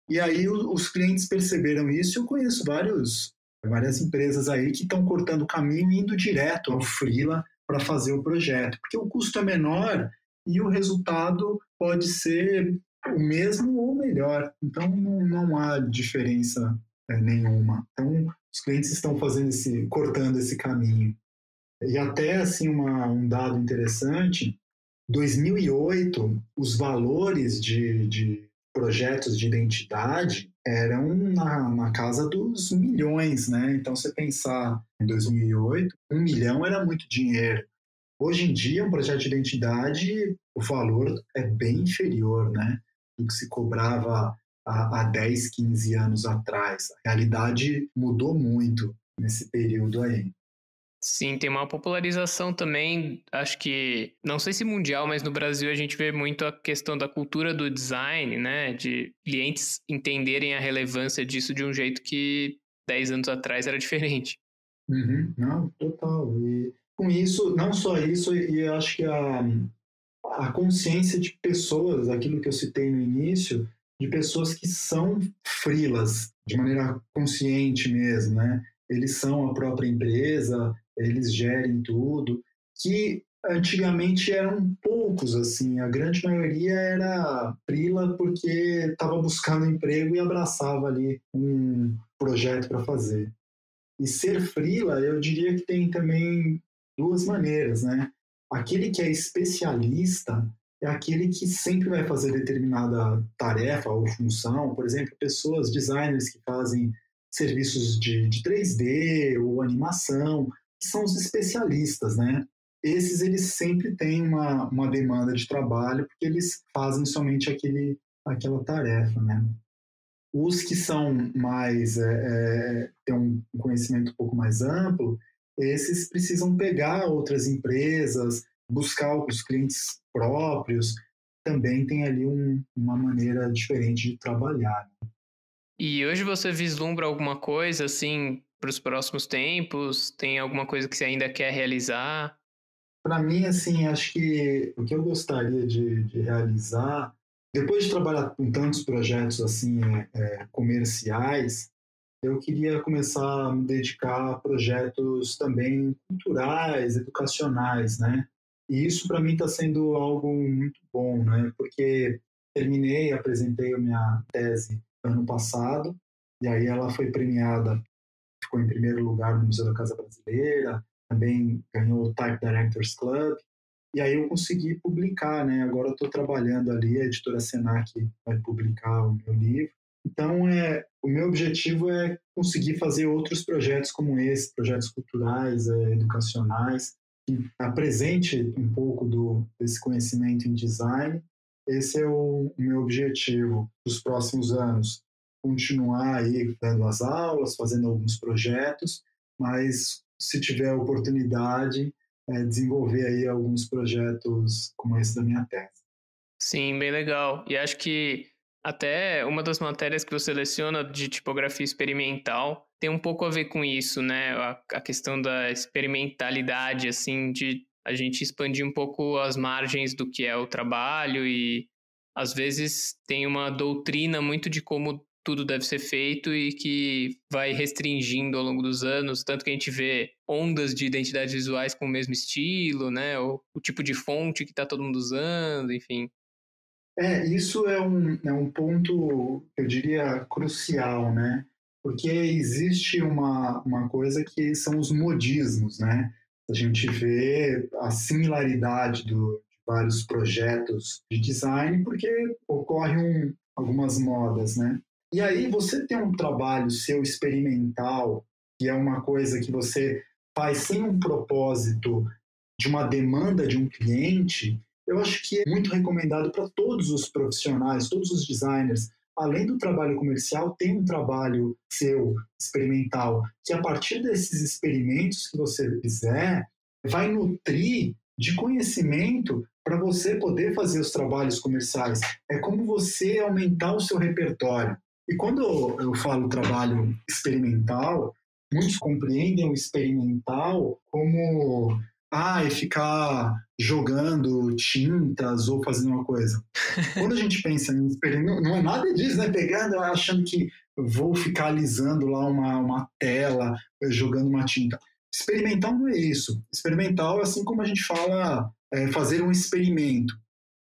E aí os clientes perceberam isso. Eu conheço várias empresas aí que estão cortando o caminho e indo direto ao freela para fazer o projeto, porque o custo é menor e o resultado pode ser o mesmo ou melhor. Então não há diferença nenhuma. Então os clientes estão cortando esse caminho. E até assim um dado interessante, 2008, os valores de projetos de identidade eram na casa dos milhões, né? Então, você pensar em 2008, 1 milhão era muito dinheiro. Hoje em dia, um projeto de identidade, o valor é bem inferior, né? Do que se cobrava há 10, 15 anos atrás. A realidade mudou muito nesse período aí. Sim, tem uma popularização também, acho que, não sei se mundial, mas no Brasil a gente vê muito a questão da cultura do design, né? De clientes entenderem a relevância disso de um jeito que 10 anos atrás era diferente. Não, total. E com isso, não só isso, e acho que a consciência de pessoas, aquilo que eu citei no início, de pessoas que são freelas, de maneira consciente mesmo, né? Eles são a própria empresa, eles gerem tudo, que antigamente eram poucos, assim, a grande maioria era freela porque estava buscando emprego e abraçava ali um projeto para fazer. E ser freela, eu diria que tem também duas maneiras, né? Aquele que é especialista é aquele que sempre vai fazer determinada tarefa ou função. Por exemplo, pessoas, designers que fazem serviços de 3D ou animação, que são os especialistas, né? Esses, eles sempre têm uma demanda de trabalho porque eles fazem somente aquela tarefa, né? Os que são mais, têm um conhecimento um pouco mais amplo, esses precisam pegar outras empresas, buscar os clientes próprios, também tem ali uma maneira diferente de trabalhar. E hoje você vislumbra alguma coisa, assim, para os próximos tempos? Tem alguma coisa que você ainda quer realizar? Para mim, assim, acho que o que eu gostaria de realizar, depois de trabalhar com tantos projetos assim comerciais, eu queria começar a me dedicar a projetos também culturais, educacionais, né? E isso para mim está sendo algo muito bom, né? Porque terminei, apresentei a minha tese ano passado, e aí ela foi premiada, ficou em primeiro lugar no Museu da Casa Brasileira, também ganhou o Type Directors Club, e aí eu consegui publicar, né? Agora eu estou trabalhando ali, a editora Senac vai publicar o meu livro. Então, o meu objetivo é conseguir fazer outros projetos como esse, projetos culturais, educacionais, que apresente um pouco desse conhecimento em design. Esse é o meu objetivo dos próximos anos. Continuar aí dando as aulas, fazendo alguns projetos, mas se tiver oportunidade, desenvolver aí alguns projetos como esse da minha tese. Sim, bem legal. E acho que até uma das matérias que você seleciona de tipografia experimental tem um pouco a ver com isso, né? A questão da experimentalidade, assim, de a gente expandir um pouco as margens do que é o trabalho e às vezes tem uma doutrina muito de como tudo deve ser feito e que vai restringindo ao longo dos anos, tanto que a gente vê ondas de identidades visuais com o mesmo estilo, né? O tipo de fonte que está todo mundo usando, enfim. Isso é um ponto, eu diria, crucial, né? Porque existe uma coisa que são os modismos, né? A gente vê a similaridade de vários projetos de design porque ocorrem algumas modas, né? E aí você tem um trabalho seu experimental, que é uma coisa que você faz sem um propósito de uma demanda de um cliente, eu acho que é muito recomendado para todos os profissionais, todos os designers. Além do trabalho comercial, tem um trabalho seu, experimental, que a partir desses experimentos que você fizer, vai nutrir de conhecimento para você poder fazer os trabalhos comerciais. É como você aumentar o seu repertório. E quando eu falo trabalho experimental, muitos compreendem o experimental como é ficar jogando tintas ou fazendo uma coisa. Quando a gente pensa em experimento, não é nada disso, né? Pegando, achando que vou ficar alisando lá uma tela, jogando uma tinta. Experimental não é isso. Experimental é assim como a gente fala, fazer um experimento.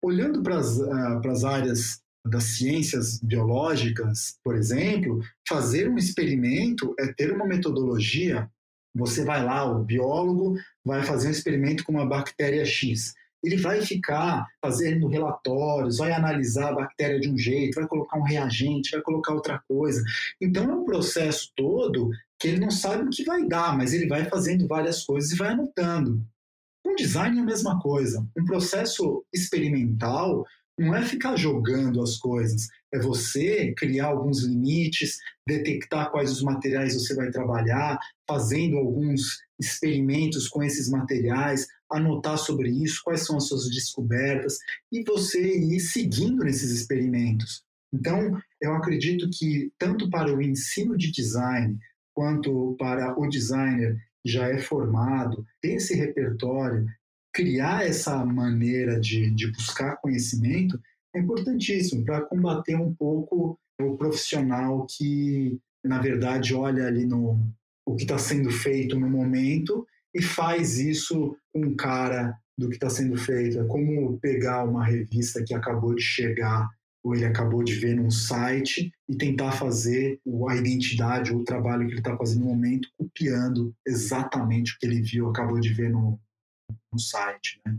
Olhando para as áreas das ciências biológicas, por exemplo, fazer um experimento é ter uma metodologia. Você vai lá, o biólogo vai fazer um experimento com uma bactéria X. Ele vai ficar fazendo relatórios, vai analisar a bactéria de um jeito, vai colocar um reagente, vai colocar outra coisa. Então é um processo todo que ele não sabe o que vai dar, mas ele vai fazendo várias coisas e vai anotando. Com design é a mesma coisa. Um processo experimental não é ficar jogando as coisas, é você criar alguns limites, detectar quais os materiais você vai trabalhar, fazendo alguns experimentos com esses materiais, anotar sobre isso, quais são as suas descobertas, e você ir seguindo nesses experimentos. Então, eu acredito que tanto para o ensino de design, quanto para o designer que já é formado, ter esse repertório, criar essa maneira de buscar conhecimento é importantíssimo para combater um pouco o profissional que, na verdade, olha ali no o que está sendo feito no momento e faz isso com cara do que está sendo feito. É como pegar uma revista que acabou de chegar ou ele acabou de ver num site e tentar fazer a identidade ou o trabalho que ele está fazendo no momento, copiando exatamente o que ele viu, acabou de ver no site. Né?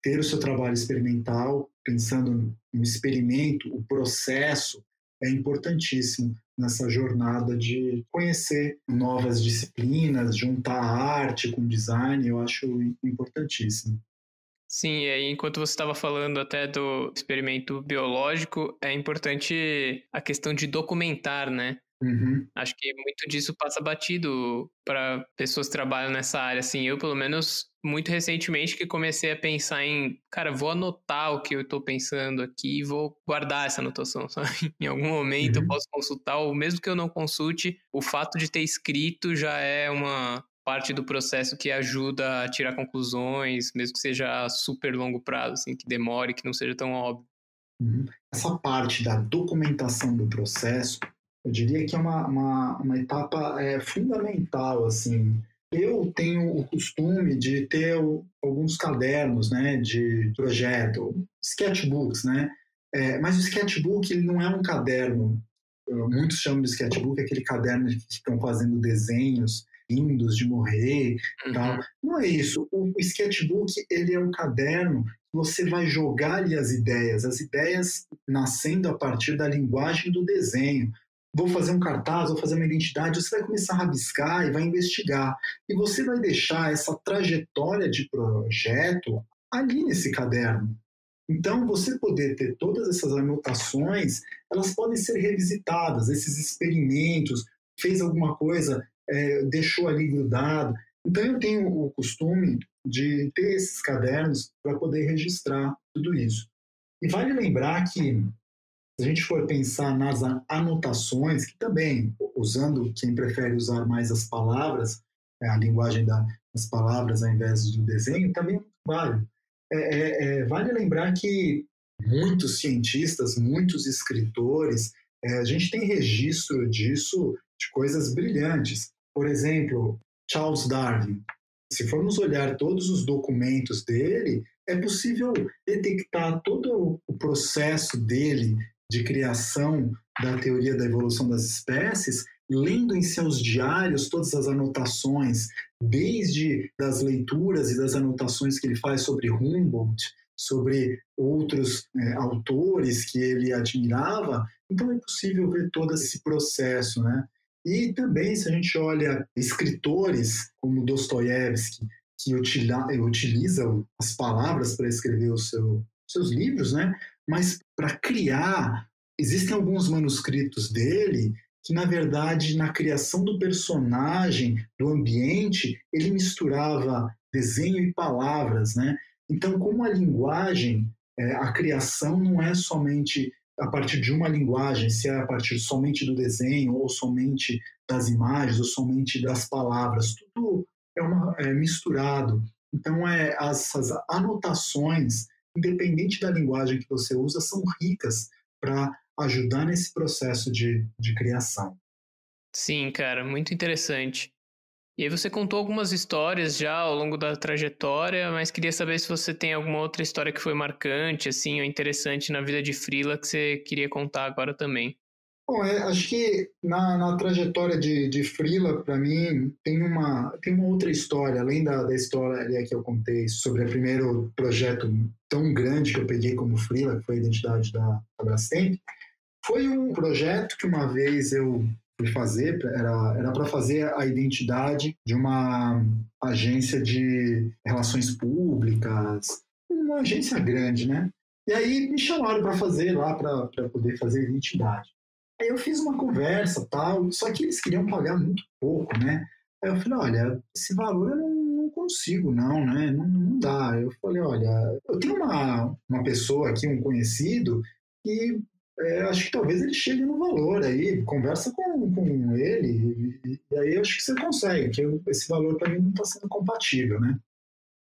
Ter o seu trabalho experimental, pensando no experimento, o processo, é importantíssimo nessa jornada de conhecer novas disciplinas, juntar arte com design, eu acho importantíssimo. Sim, e aí enquanto você estava falando até do experimento biológico, é importante a questão de documentar, né? Uhum. Acho que muito disso passa batido para pessoas que trabalham nessa área. Assim, eu, pelo menos, muito recentemente que comecei a pensar em, cara, vou anotar o que eu estou pensando aqui e vou guardar essa anotação, sabe? Em algum momento eu posso consultar, ou mesmo que eu não consulte, o fato de ter escrito já é uma parte do processo que ajuda a tirar conclusões, mesmo que seja a super longo prazo, assim, que demore, que não seja tão óbvio. Uhum. Essa parte da documentação do processo, eu diria que é uma etapa fundamental, assim. Eu tenho o costume de ter alguns cadernos, né, de projeto, sketchbooks, né? Mas o sketchbook ele não é um caderno, muitos chamam de sketchbook aquele caderno que estão fazendo desenhos lindos de morrer, tal. Não é isso. O sketchbook ele é um caderno você vai jogar ali as ideias nascendo a partir da linguagem do desenho. Vou fazer um cartaz, vou fazer uma identidade, você vai começar a rabiscar e vai investigar. E você vai deixar essa trajetória de projeto ali nesse caderno. Então, você poder ter todas essas anotações, elas podem ser revisitadas, esses experimentos, fez alguma coisa, deixou ali grudado. Então, eu tenho o costume de ter esses cadernos para poder registrar tudo isso. E vale lembrar que, se a gente for pensar nas anotações, que também, usando, quem prefere usar mais as palavras, a linguagem das palavras ao invés do desenho, também vale. Vale lembrar que muitos cientistas, muitos escritores, a gente tem registro disso, de coisas brilhantes. Por exemplo, Charles Darwin. Se formos olhar todos os documentos dele, é possível detectar todo o processo dele de criação da teoria da evolução das espécies, lendo em seus diários todas as anotações, desde das leituras e das anotações que ele faz sobre Humboldt, sobre outros autores que ele admirava. Então é possível ver todo esse processo, né? E também, se a gente olha escritores como Dostoiévski, que utiliza as palavras para escrever seus livros, né? Mas para criar, existem alguns manuscritos dele que, na verdade, na criação do personagem, do ambiente, ele misturava desenho e palavras, né? Então, como a linguagem, a criação não é somente a partir de uma linguagem, se é a partir somente do desenho, ou somente das imagens, ou somente das palavras, tudo é misturado. Então, essas anotações, independente da linguagem que você usa, são ricas para ajudar nesse processo de criação. Sim, cara, muito interessante. E aí você contou algumas histórias já ao longo da trajetória, mas queria saber se você tem alguma outra história que foi marcante, assim, ou interessante na vida de freela que você queria contar agora também. Bom, acho que na trajetória de freela, para mim, tem uma outra história, além da história que eu contei sobre o primeiro projeto tão grande que eu peguei como freela, que foi a identidade da Brastemp. Foi um projeto que uma vez eu fui fazer, era para fazer a identidade de uma agência de relações públicas, uma agência grande, né? E aí me chamaram para fazer lá, para poder fazer a identidade. Aí eu fiz uma conversa, tal, só que eles queriam pagar muito pouco, né? Aí eu falei, olha, esse valor eu não consigo, não, né? Não dá. Eu falei, olha, eu tenho uma pessoa aqui, um conhecido, que acho que talvez ele chegue no valor aí, conversa com ele, e aí eu acho que você consegue, que esse valor para mim não está sendo compatível, né?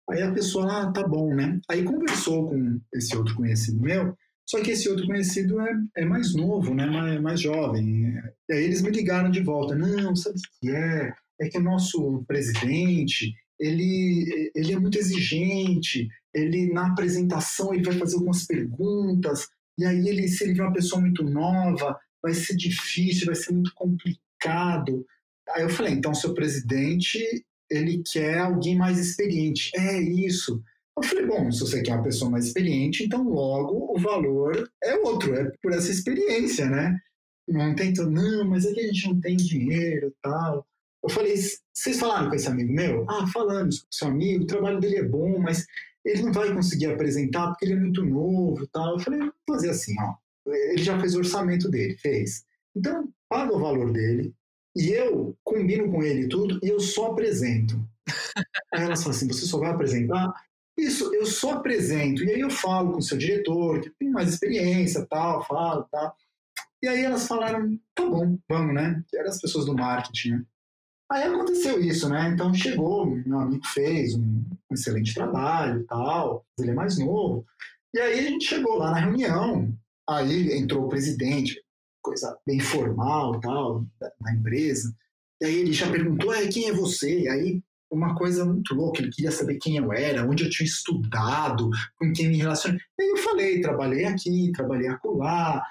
Aí a pessoa lá, tá bom, né? Aí conversou com esse outro conhecido meu, só que esse outro conhecido é mais novo, né? Mais jovem. E aí eles me ligaram de volta. Não, sabe o que é? É que o nosso presidente, ele é muito exigente, ele na apresentação ele vai fazer algumas perguntas, e aí ele, se ele vê uma pessoa muito nova, vai ser difícil, vai ser muito complicado. Aí eu falei, então seu presidente, ele quer alguém mais experiente. É isso. Eu falei, bom, se você quer uma pessoa mais experiente, então logo o valor é outro, é por essa experiência, né? Não tem tudo, não, mas é que a gente não tem dinheiro e tal. Eu falei, vocês falaram com esse amigo meu? Ah, falamos com seu amigo, o trabalho dele é bom, mas ele não vai conseguir apresentar porque ele é muito novo e tal. Eu falei, vou fazer assim, ó. Ele já fez o orçamento dele, fez. Então, paga o valor dele e eu combino com ele tudo e eu só apresento. Aí elas falam assim, você só vai apresentar? Isso, eu só apresento. E aí eu falo com o seu diretor, que tem mais experiência, tal, falo, tal. E aí elas falaram, tá bom, vamos, né? Que eram as pessoas do marketing, né? Aí aconteceu isso, né? Então chegou, meu amigo fez um excelente trabalho e tal, ele é mais novo. E aí a gente chegou lá na reunião, aí entrou o presidente, coisa bem formal tal, da empresa. E aí ele já perguntou, quem é você? E aí uma coisa muito louca, ele queria saber quem eu era, onde eu tinha estudado, com quem me relacionei. E aí eu falei, trabalhei aqui, trabalhei acolá,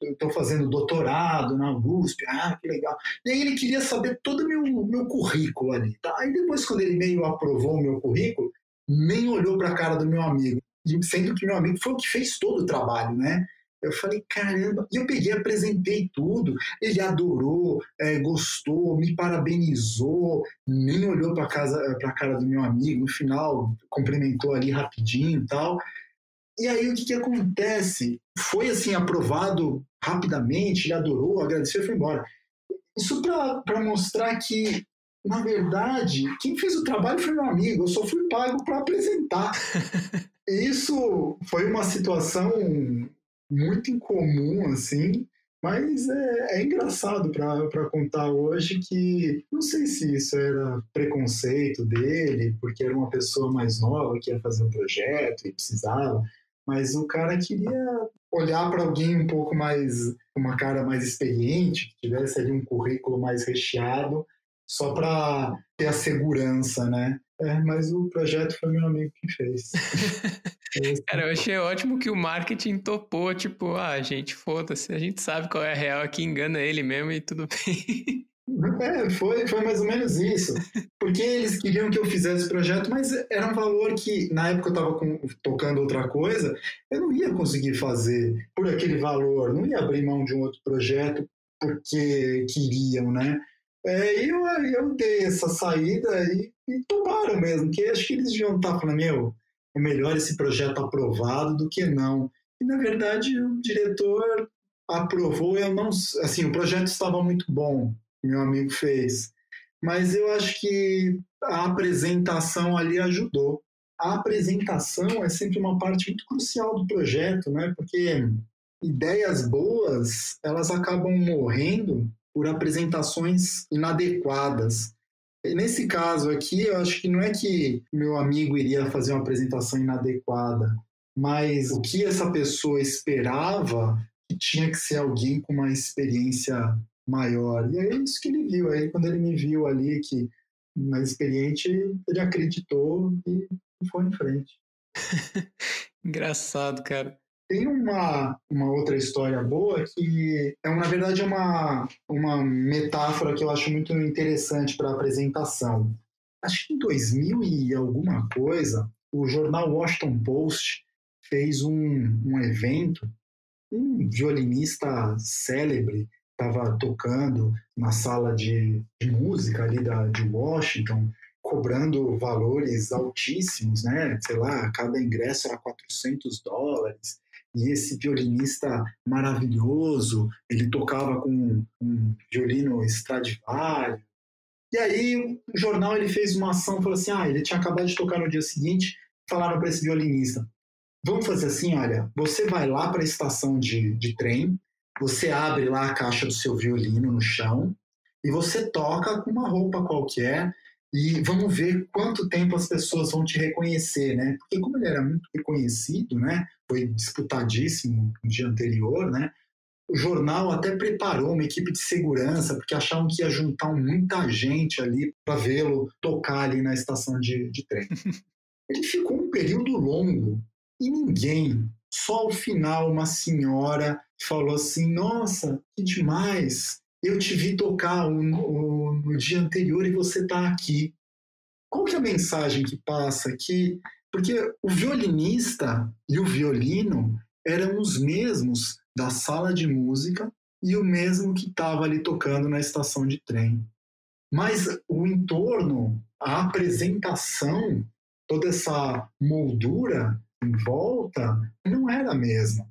estou fazendo doutorado na USP, que legal. E aí ele queria saber todo o meu currículo ali. Tá? Aí depois, quando ele meio aprovou o meu currículo, nem olhou para a cara do meu amigo, sendo que meu amigo foi o que fez todo o trabalho, né? Eu falei, caramba, e eu peguei, apresentei tudo, ele adorou, gostou, me parabenizou, nem olhou para a cara do meu amigo, no final cumprimentou ali rapidinho e tal. E aí o que acontece? Foi assim, aprovado rapidamente, ele adorou, agradeceu e foi embora. Isso para mostrar que, na verdade, quem fez o trabalho foi meu amigo, eu só fui pago para apresentar. Isso foi uma situação muito incomum, assim, mas é engraçado para contar hoje que não sei se isso era preconceito dele, porque era uma pessoa mais nova que ia fazer um projeto e precisava, mas o cara queria olhar para alguém um pouco mais, uma cara mais experiente, que tivesse ali um currículo mais recheado, só para ter a segurança, né? Mas o projeto foi meu amigo que fez. Cara, eu achei ótimo que o marketing topou, tipo, gente, foda-se, a gente sabe qual é a real aqui, engana ele mesmo e tudo bem. Foi mais ou menos isso. Porque eles queriam que eu fizesse o projeto, mas era um valor que, na época eu estava tocando outra coisa, eu não ia conseguir fazer por aquele valor, não ia abrir mão de um outro projeto porque queriam, né? Eu dei essa saída e toparam mesmo, que acho que eles deviam estar falando, é melhor esse projeto aprovado do que não. E, na verdade, o diretor aprovou, eu não, assim, o projeto estava muito bom, meu amigo fez, mas eu acho que a apresentação ali ajudou. A apresentação é sempre uma parte muito crucial do projeto, né? Porque ideias boas, elas acabam morrendo por apresentações inadequadas. E nesse caso aqui, eu acho que não é que meu amigo iria fazer uma apresentação inadequada, mas o que essa pessoa esperava que tinha que ser alguém com uma experiência maior. E é isso que ele viu. Aí quando ele me viu ali que mais experiente, ele acreditou e foi em frente. Engraçado, cara. Tem uma outra história boa que, na verdade, é uma metáfora que eu acho muito interessante para a apresentação. Acho que em 2000 e alguma coisa, o jornal Washington Post fez um evento, um violinista célebre estava tocando na sala de música ali de Washington, cobrando valores altíssimos, né? Sei lá, cada ingresso era $400. E esse violinista maravilhoso, ele tocava com um violino Stradivarius. E aí o jornal ele fez uma ação, falou assim, ele tinha acabado de tocar no dia seguinte, falaram para esse violinista, vamos fazer assim, olha, você vai lá para a estação de trem, você abre lá a caixa do seu violino no chão e você toca com uma roupa qualquer e vamos ver quanto tempo as pessoas vão te reconhecer, né? Porque como ele era muito reconhecido, né? Foi disputadíssimo no dia anterior, né? O jornal até preparou uma equipe de segurança, porque achavam que ia juntar muita gente ali para vê-lo tocar ali na estação de trem. Ele ficou um período longo e ninguém, só ao final uma senhora falou assim, nossa, que demais, eu te vi tocar no dia anterior e você está aqui. Qual que é a mensagem que passa aqui? Porque o violinista e o violino eram os mesmos da sala de música e o mesmo que estava ali tocando na estação de trem. Mas o entorno, a apresentação, toda essa moldura em volta não era a mesma.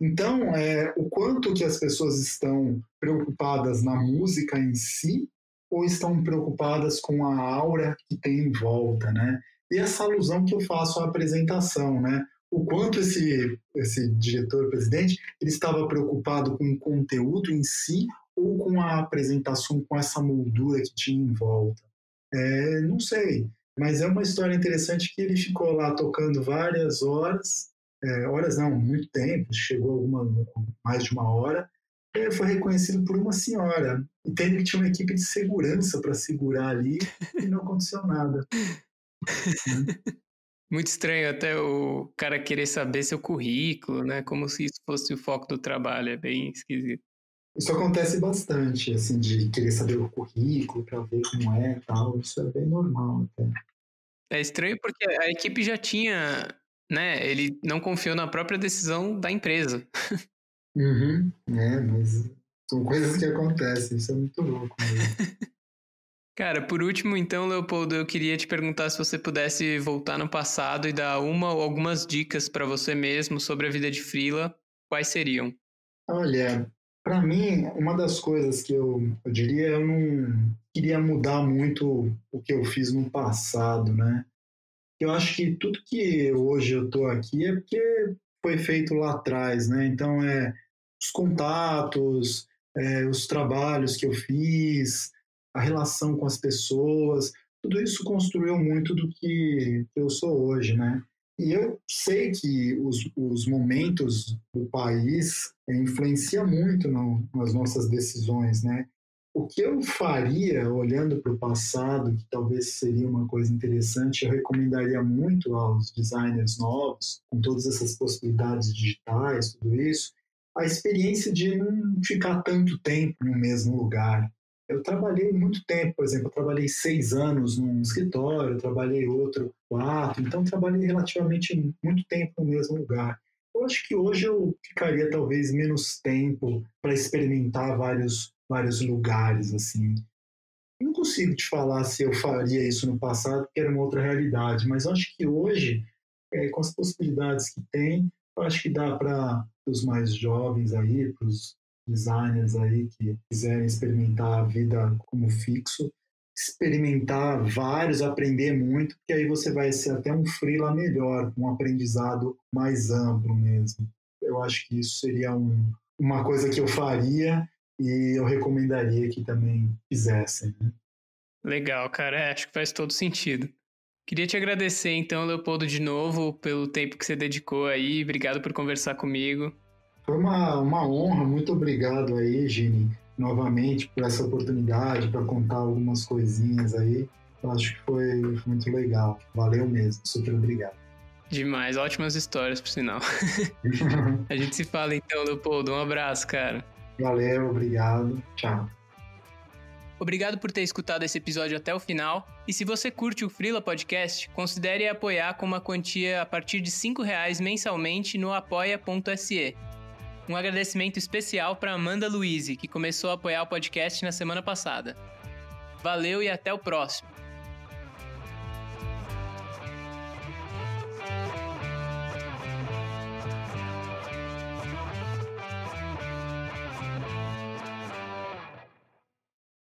Então, o quanto que as pessoas estão preocupadas na música em si ou estão preocupadas com a aura que tem em volta, né? E essa alusão que eu faço à apresentação, né? O quanto esse diretor-presidente ele estava preocupado com o conteúdo em si ou com a apresentação, com essa moldura que tinha em volta. Não sei, mas é uma história interessante que ele ficou lá tocando várias horas, horas não, muito tempo, chegou mais de uma hora, e foi reconhecido por uma senhora, e tendo que tinha uma equipe de segurança para segurar ali, e não aconteceu nada. Muito estranho até o cara querer saber seu currículo, né? Como se isso fosse o foco do trabalho, é bem esquisito. Isso acontece bastante, assim, de querer saber o currículo para ver como é e tal, isso é bem normal até. É estranho porque a equipe já tinha, né? Ele não confiou na própria decisão da empresa. Uhum, mas são coisas que acontecem, isso é muito louco mesmo. Cara, por último, então, Leopoldo, eu queria te perguntar se você pudesse voltar no passado e dar uma ou algumas dicas para você mesmo sobre a vida de freela, quais seriam? Olha, para mim, uma das coisas que eu diria, eu não queria mudar muito o que eu fiz no passado, né? Eu acho que tudo que hoje eu estou aqui é porque foi feito lá atrás, né? Então, os contatos, os trabalhos que eu fiz, a relação com as pessoas, tudo isso construiu muito do que eu sou hoje, né? E eu sei que os momentos do país influenciam muito nas nossas decisões, né? O que eu faria, olhando para o passado, que talvez seria uma coisa interessante, eu recomendaria muito aos designers novos, com todas essas possibilidades digitais, tudo isso, a experiência de não ficar tanto tempo no mesmo lugar. Eu trabalhei muito tempo, por exemplo, eu trabalhei 6 anos num escritório, eu trabalhei outro 4, então trabalhei relativamente muito tempo no mesmo lugar. Eu acho que hoje eu ficaria talvez menos tempo para experimentar vários lugares, assim. Eu não consigo te falar se eu faria isso no passado, porque era uma outra realidade, mas eu acho que hoje, com as possibilidades que tem, eu acho que dá para os mais jovens aí, para os designers aí que quiserem experimentar a vida como fixo, experimentar vários, aprender muito, porque aí você vai ser até um freela melhor, um aprendizado mais amplo mesmo. Eu acho que isso seria uma coisa que eu faria e eu recomendaria que também fizessem. Né? Legal, cara, acho que faz todo sentido. Queria te agradecer então, Leopoldo, de novo, pelo tempo que você dedicou aí, obrigado por conversar comigo. Foi uma honra, muito obrigado aí, Gini, novamente por essa oportunidade para contar algumas coisinhas aí. Eu acho que foi muito legal, valeu mesmo, super obrigado. Demais, ótimas histórias, por sinal. A gente se fala então, Leopoldo, um abraço, cara. Valeu, obrigado, tchau. Obrigado por ter escutado esse episódio até o final. E se você curte o Freela Podcast, considere apoiar com uma quantia a partir de R$5 mensalmente no apoia.se. Um agradecimento especial para Amanda Luiz, que começou a apoiar o podcast na semana passada. Valeu e até o próximo!